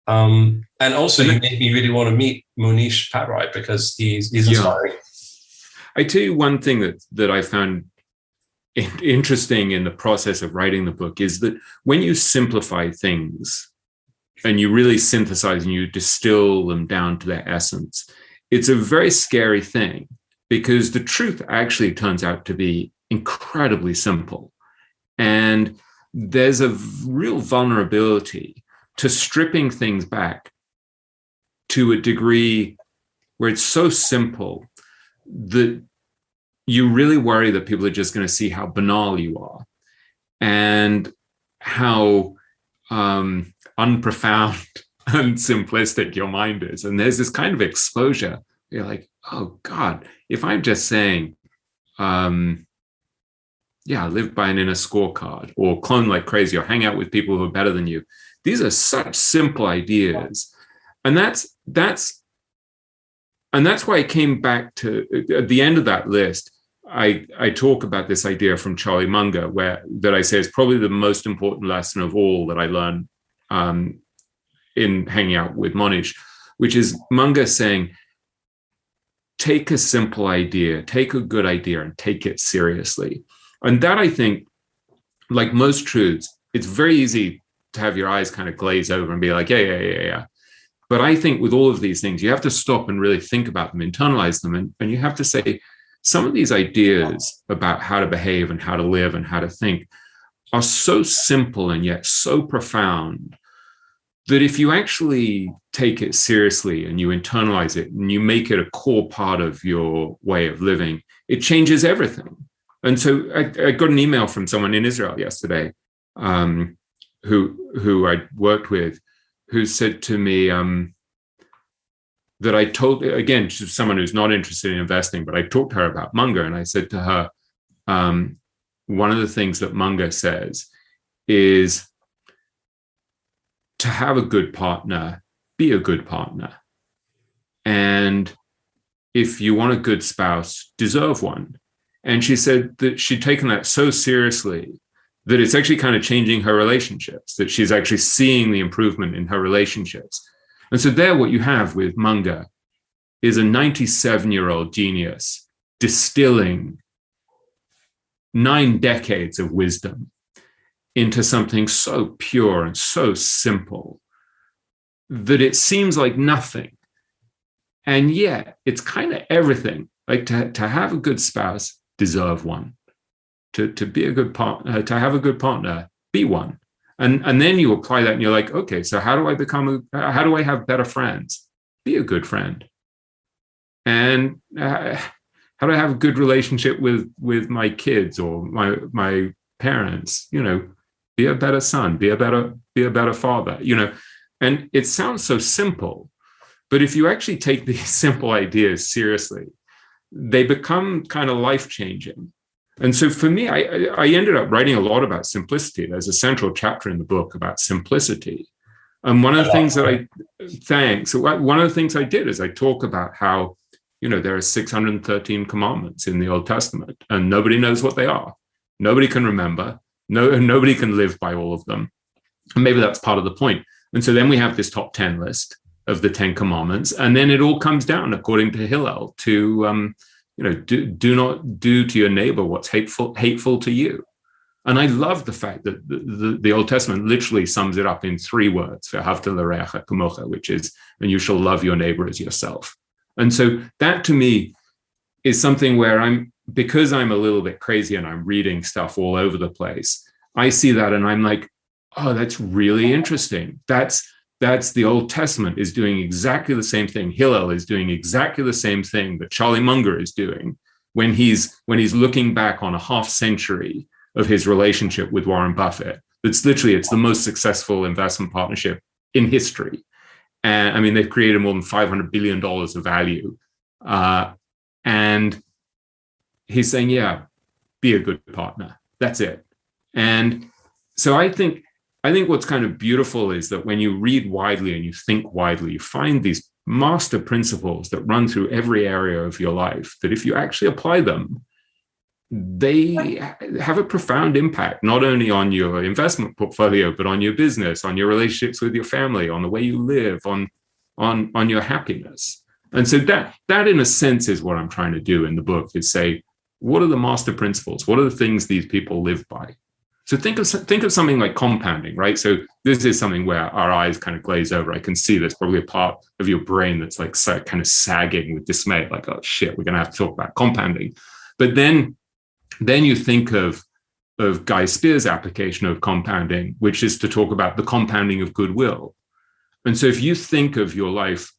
And also, you made me really want to meet Monish Patrai because he's inspiring. I tell you one thing that I found interesting in the process of writing the book is that when you simplify things and you really synthesize and you distill them down to their essence, it's a very scary thing because the truth actually turns out to be incredibly simple. And there's a real vulnerability to stripping things back to a degree where it's so simple that you really worry that people are just going to see how banal you are and how unprofound and simplistic your mind is. And there's this kind of exposure. You're like, oh God, if I'm just saying, live by an inner scorecard or clone like crazy or hang out with people who are better than you. These are such simple ideas. And that's why I came back to, at the end of that list, I talk about this idea from Charlie Munger, that I say is probably the most important lesson of all that I learned in hanging out with Monish, which is Munger saying, take a simple idea, take a good idea and take it seriously. And that, I think, like most truths, it's very easy to have your eyes kind of glaze over and be like, yeah. But I think with all of these things, you have to stop and really think about them, internalize them. And you have to say, some of these ideas about how to behave and how to live and how to think are so simple and yet so profound that if you actually take it seriously and you internalize it and you make it a core part of your way of living, it changes everything. And so I got an email from someone in Israel yesterday who I worked with, who said to me that I told, again, she's someone who's not interested in investing, but I talked to her about Munger, and I said to her, one of the things that Munger says is to have a good partner, be a good partner. And if you want a good spouse, deserve one. And she said that she'd taken that so seriously that it's actually kind of changing her relationships, that she's actually seeing the improvement in her relationships. And so there, what you have with Munger is a 97-year-old genius distilling 9 decades of wisdom into something so pure and so simple that it seems like nothing. And yet it's kind of everything. Like to have a good spouse, deserve one. To be a good partner, to have a good partner, be one. And then you apply that and you're like, okay, so how do I have better friends? Be a good friend. And how do I have a good relationship with my kids or my parents? Be a better son, be a better father, and it sounds so simple, but if you actually take these simple ideas seriously, they become kind of life-changing. And so for me, I ended up writing a lot about simplicity. There's a central chapter in the book about simplicity. And one of the things one of the things I did is I talk about how, there are 613 commandments in the Old Testament, and nobody knows what they are. Nobody can remember. Nobody can live by all of them. And maybe that's part of the point. And so then we have this top 10 list of the 10 commandments. And then it all comes down, according to Hillel, to, do not do to your neighbor what's hateful to you. And I love the fact that the Old Testament literally sums it up in 3 words, which is, and you shall love your neighbor as yourself. And so that to me is something where because I'm a little bit crazy and I'm reading stuff all over the place, I see that and I'm like, oh, that's really interesting. That's the Old Testament is doing exactly the same thing. Hillel is doing exactly the same thing that Charlie Munger is doing when he's looking back on a half century of his relationship with Warren Buffett. It's the most successful investment partnership in history. And they've created more than $500 billion of value. And he's saying, yeah, be a good partner. That's it. And so I think what's kind of beautiful is that when you read widely and you think widely, you find these master principles that run through every area of your life, that if you actually apply them, they have a profound impact, not only on your investment portfolio, but on your business, on your relationships with your family, on the way you live, on your happiness. And so that in a sense is what I'm trying to do in the book, is say, what are the master principles? What are the things these people live by? So think of something like compounding, right? So this is something where our eyes kind of glaze over. I can see there's probably a part of your brain that's like kind of sagging with dismay, like, oh shit, we're going to have to talk about compounding. But then you think of Guy Spear's application of compounding, which is to talk about the compounding of goodwill. And so if you think of your life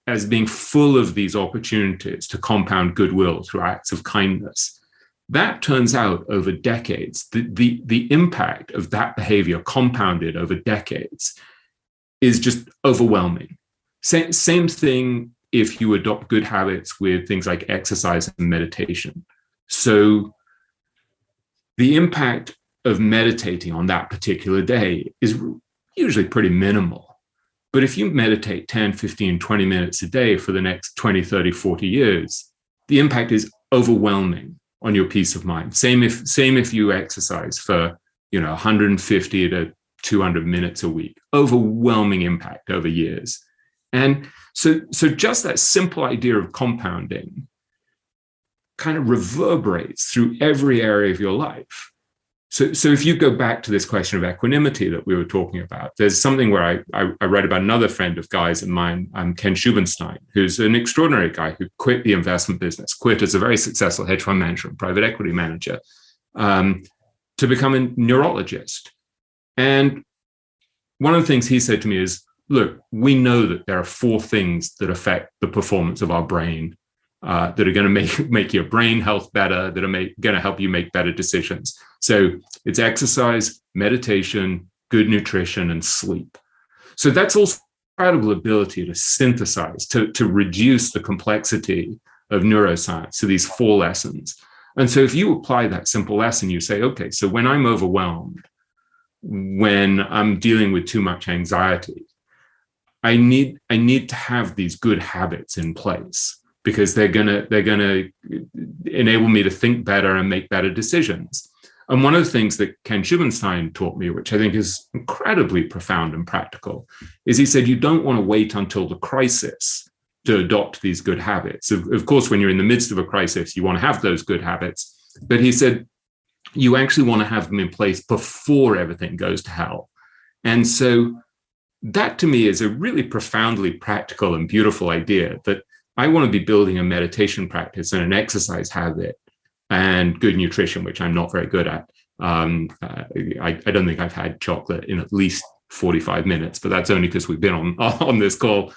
as being full of these opportunities to compound goodwill through acts of kindness, that turns out over decades, the impact of that behavior compounded over decades is just overwhelming. Same thing if you adopt good habits with things like exercise and meditation. So the impact of meditating on that particular day is usually pretty minimal. But if you meditate 10, 15, 20 minutes a day for the next 20, 30, 40 years, the impact is overwhelming on your peace of mind. Same if you exercise for 150 to 200 minutes a week. Overwhelming impact over years. And so just that simple idea of compounding kind of reverberates through every area of your life. So if you go back to this question of equanimity that we were talking about, there's something where I read about another friend of Guy's and mine, Ken Schubenstein, who's an extraordinary guy who quit the investment business, quit as a very successful hedge fund manager and private equity manager, to become a neurologist. And one of the things he said to me is, look, we know that there are 4 things that affect the performance of our brain, that are going to make your brain health better, that are going to help you make better decisions. So it's exercise, meditation, good nutrition, and sleep. So that's also incredible ability to synthesize, to reduce the complexity of neuroscience to these 4 lessons. And so if you apply that simple lesson, you say, okay, so when I'm overwhelmed, when I'm dealing with too much anxiety, I need to have these good habits in place, because they're gonna enable me to think better and make better decisions. And one of the things that Ken Schubenstein taught me, which I think is incredibly profound and practical, is he said, you don't want to wait until the crisis to adopt these good habits. Of course, when you're in the midst of a crisis, you want to have those good habits. But he said, you actually want to have them in place before everything goes to hell. And so that to me is a really profoundly practical and beautiful idea, that I want to be building a meditation practice and an exercise habit and good nutrition, which I'm not very good at. I don't think I've had chocolate in at least 45 minutes, but that's only because we've been on this call.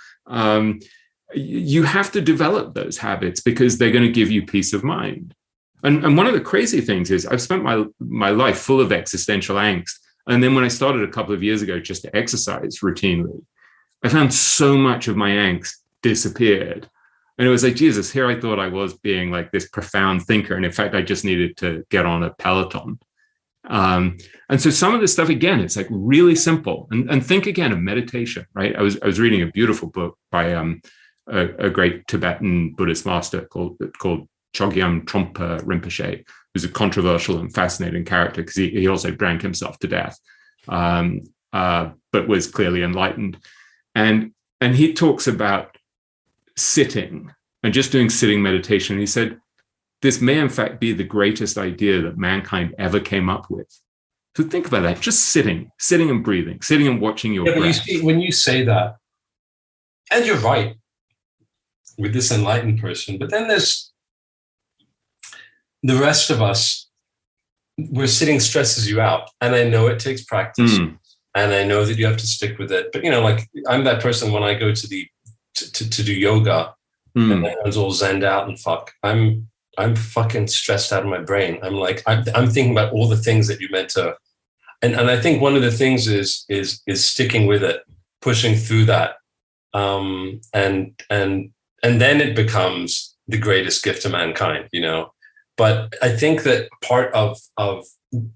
You have to develop those habits because they're going to give you peace of mind. And one of the crazy things is I've spent my life full of existential angst. And then when I started a couple of years ago just to exercise routinely, I found so much of my angst disappeared. And it was like, Jesus, here I thought I was being like this profound thinker. And in fact, I just needed to get on a Peloton. And so some of this stuff, again, it's like really simple. And think again of meditation, right? I was reading a beautiful book by a great Tibetan Buddhist master called Chogyam Trungpa Rinpoche, who's a controversial and fascinating character because he also drank himself to death, but was clearly enlightened. And he talks about sitting and just doing sitting meditation. He said, this may in fact be the greatest idea that mankind ever came up with. So think about that, just sitting and breathing, sitting and watching your breath. But you see, when you say that, and you're right with this enlightened person, but then there's the rest of us, where sitting stresses you out. And I know it takes practice and I know that you have to stick with it. But, like I'm that person when I go to to do yoga and everyone's all zenned out and fuck, I'm fucking stressed out of my brain. I'm like, I'm thinking about all the things that you meant to. And I think one of the things is sticking with it, pushing through that. And then it becomes the greatest gift to mankind, But I think that part of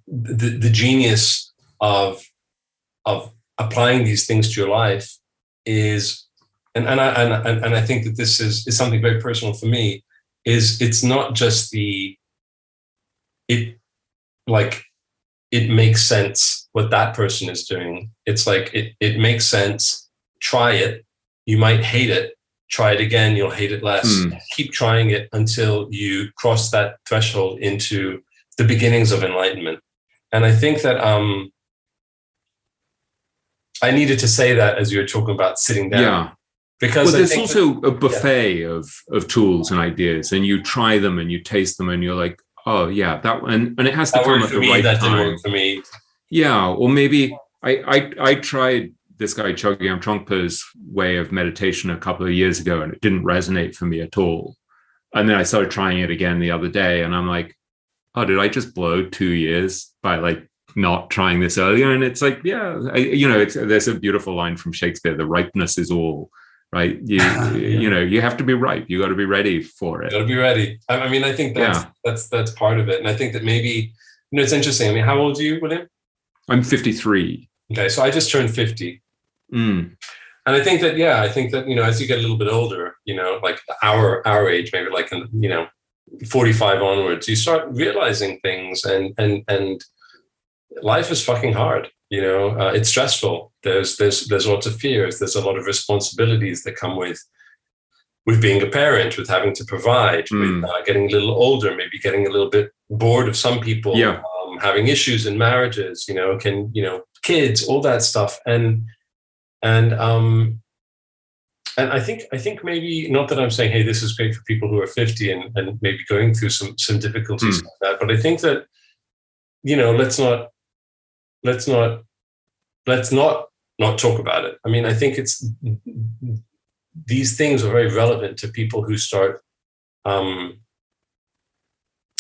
the genius of applying these things to your life is, and I think that this is something very personal for me, is it's not just it makes sense what that person is doing. It's like, it makes sense. Try it. You might hate it. Try it again. You'll hate it less. Keep trying it until you cross that threshold into the beginnings of enlightenment. And I think that I needed to say that as you were talking about sitting down. Yeah. Because there's also a buffet of tools and ideas, and you try them and you taste them and you're like, oh yeah, that one, and it has to come at the right time. That didn't work for me. Yeah, or maybe I tried this guy Chogyam Trungpa's way of meditation a couple of years ago, and it didn't resonate for me at all. And then I started trying it again the other day, and I'm like, oh, did I just blow 2 years by like not trying this earlier? And it's like, yeah, there's a beautiful line from Shakespeare: "The ripeness is all." Right, you have to be ripe. You got to be ready for it. Got to be ready. I mean, I think that's part of it, and I think that maybe it's interesting. I mean, how old are you, William? I'm 53. Okay, so I just turned 50. And I think that as you get a little bit older, like our age, maybe like 45 onwards, you start realizing things, and life is fucking hard. It's stressful. There's lots of fears. There's a lot of responsibilities that come with being a parent, with having to provide, with getting a little older, maybe getting a little bit bored of some people, having issues in marriages, kids, all that stuff. And I think maybe, not that I'm saying, hey, this is great for people who are 50 and maybe going through some difficulties like that, but I think that, let's not talk about it. I mean, I think these things are very relevant to people who start starting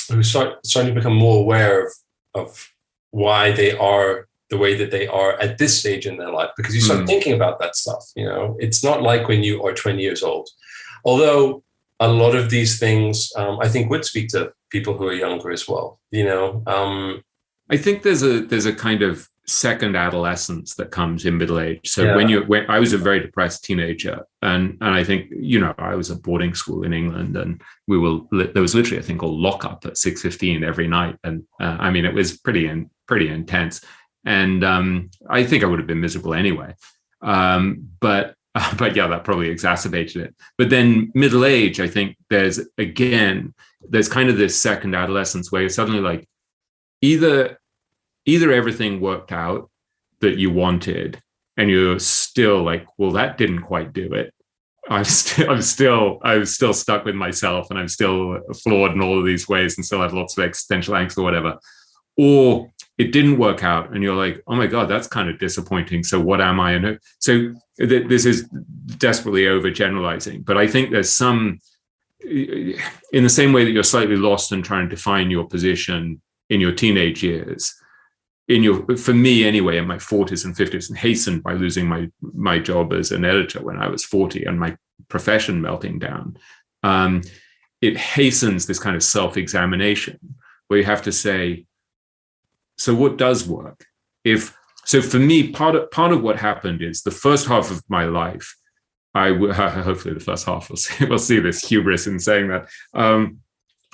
to become more aware of why they are the way that they are at this stage in their life, because you start thinking about that stuff. It's not like when you are 20 years old, although a lot of these things I think would speak to people who are younger as well. I think there's a kind of second adolescence that comes in middle age. So when I was a very depressed teenager, and I think, I was at boarding school in England, and there was literally a thing called lockup at 6:15 every night. And I mean, it was pretty intense. And I think I would have been miserable anyway. But yeah, that probably exacerbated it. But then middle age, I think there's kind of this second adolescence where you're suddenly like, either everything worked out that you wanted, and you're still like, well, that didn't quite do it. I'm still stuck with myself, and I'm still flawed in all of these ways, and still have lots of existential angst or whatever. Or it didn't work out, and you're like, oh my God, that's kind of disappointing. So what am I? And so this is desperately overgeneralizing, but I think there's some, in the same way that you're slightly lost and trying to find your position in your teenage years, for me anyway, in my 40s and 50s, and hastened by losing my job as an editor when I was 40 and my profession melting down, it hastens this kind of self-examination where you have to say, so what does work? So for me, part of what happened is the first half of my life, hopefully the first half, we'll see this hubris in saying that.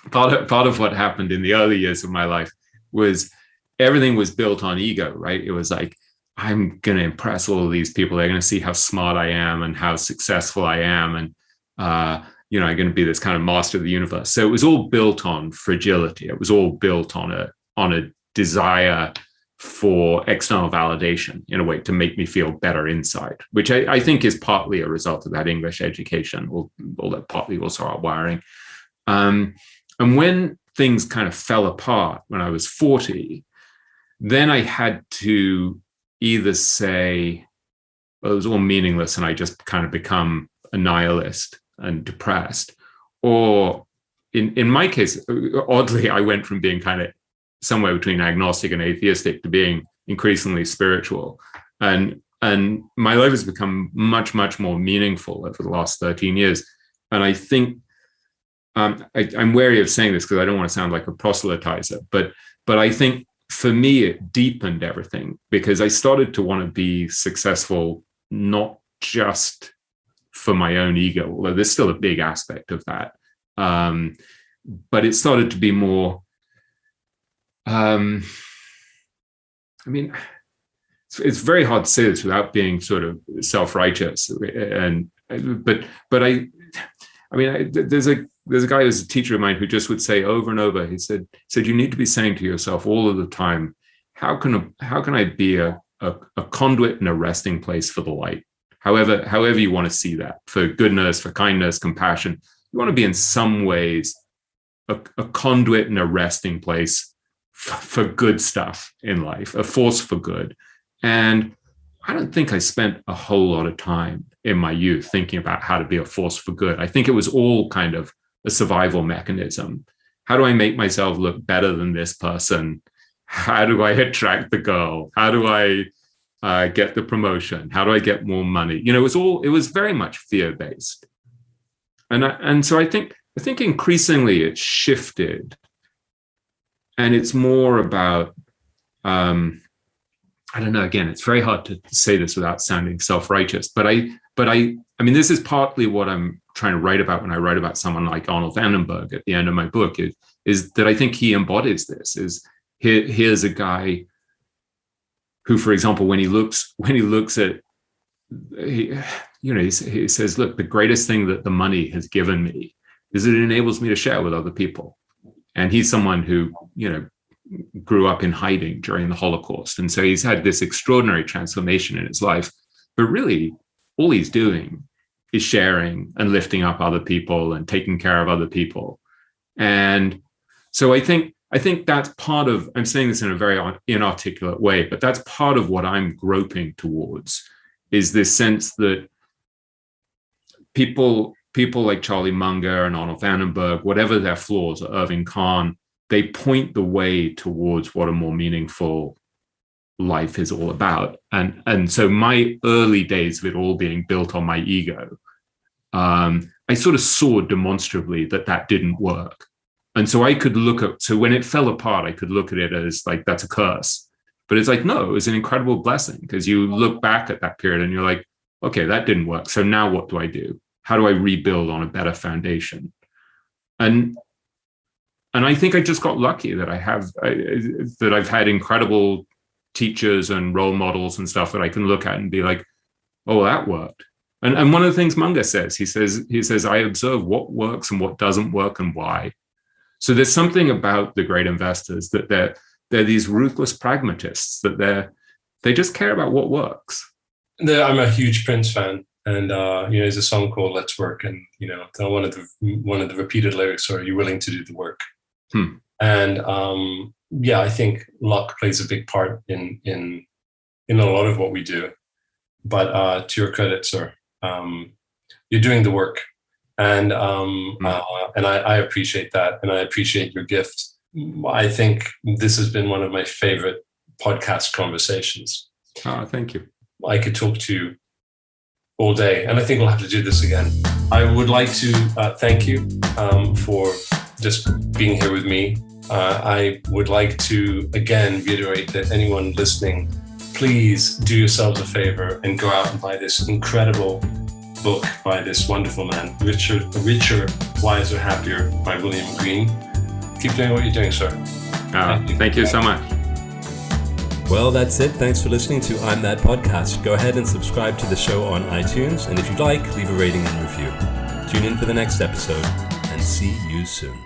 Part of what happened in the early years of my life was everything was built on ego, right? It was like, I'm going to impress all of these people. They're going to see how smart I am and how successful I am. And, I'm going to be this kind of master of the universe. So it was all built on fragility. It was all built on a desire for external validation, in a way, to make me feel better inside, which I think is partly a result of that English education, although partly also our wiring. And when things kind of fell apart when I was 40, then I had to either say, well, it was all meaningless and I just kind of become a nihilist and depressed, or in my case, oddly, I went from being kind of somewhere between agnostic and atheistic to being increasingly spiritual. And my life has become much, much more meaningful over the last 13 years. And I think I'm wary of saying this because I don't want to sound like a proselytizer, but I think for me, it deepened everything, because I started to want to be successful, not just for my own ego, although there's still a big aspect of that. But it started to be more, it's very hard to say this without being sort of self-righteous. There's a guy who's a teacher of mine who just would say over and over, he said, you need to be saying to yourself all of the time, how can I be a conduit and a resting place for the light? However you want to see that, for goodness, for kindness, compassion. You want to be in some ways a conduit and a resting place for good stuff in life, a force for good. And I don't think I spent a whole lot of time in my youth thinking about how to be a force for good. I think it was all kind of a survival mechanism. How do I make myself look better than this person? How do I attract the girl? How do I get the promotion? How do I get more money? It was very much fear-based. And so I think increasingly it's shifted, and it's more about, I don't know, again, it's very hard to say this without sounding self-righteous, but I mean, this is partly what I'm trying to write about when I write about someone like Arnold Vandenberg at the end of my book, is that I think he embodies this. Here's a guy who, for example, when he looks at, he says, look, the greatest thing that the money has given me is that it enables me to share with other people. And he's someone who, grew up in hiding during the Holocaust. And so he's had this extraordinary transformation in his life. But really, all he's doing is sharing and lifting up other people and taking care of other people. And so I think that's part of, I'm saying this in a very inarticulate way, but that's part of what I'm groping towards, is this sense that people like Charlie Munger and Arnold Vandenberg, whatever their flaws, or Irving Kahn, they point the way towards what a more meaningful life is all about. And so my early days of it all being built on my ego, I sort of saw demonstrably that didn't work. And so I could so when it fell apart, I could look at it as like, that's a curse. But it's like, no, it was an incredible blessing, because you look back at that period and you're like, okay, that didn't work. So now what do I do? How do I rebuild on a better foundation? And I think I just got lucky that I've had incredible teachers and role models and stuff that I can look at and be like, oh, that worked. And one of the things Munger says, he says, I observe what works and what doesn't work and why. So there's something about the great investors that they're these ruthless pragmatists, that they just care about what works. I'm a huge Prince fan. And there's a song called "Let's Work," and one of the repeated lyrics are, "You're willing to do the work." And I think luck plays a big part in a lot of what we do. But to your credit, sir, you're doing the work, and I appreciate that, and I appreciate your gift. I think this has been one of my favorite podcast conversations. Oh, thank you. I could talk to you all day, and I think we'll have to do this again. I would like to thank you for just being here with me. I would like to again reiterate that anyone listening, please do yourselves a favor and go out and buy this incredible book by this wonderful man, Richer, Wiser, Happier, by William Green. Keep doing what you're doing, sir. Thank you so much. Well, that's it. Thanks for listening to I'm That Podcast. Go ahead and subscribe to the show on iTunes, and if you'd like, leave a rating and review. Tune in for the next episode, and see you soon.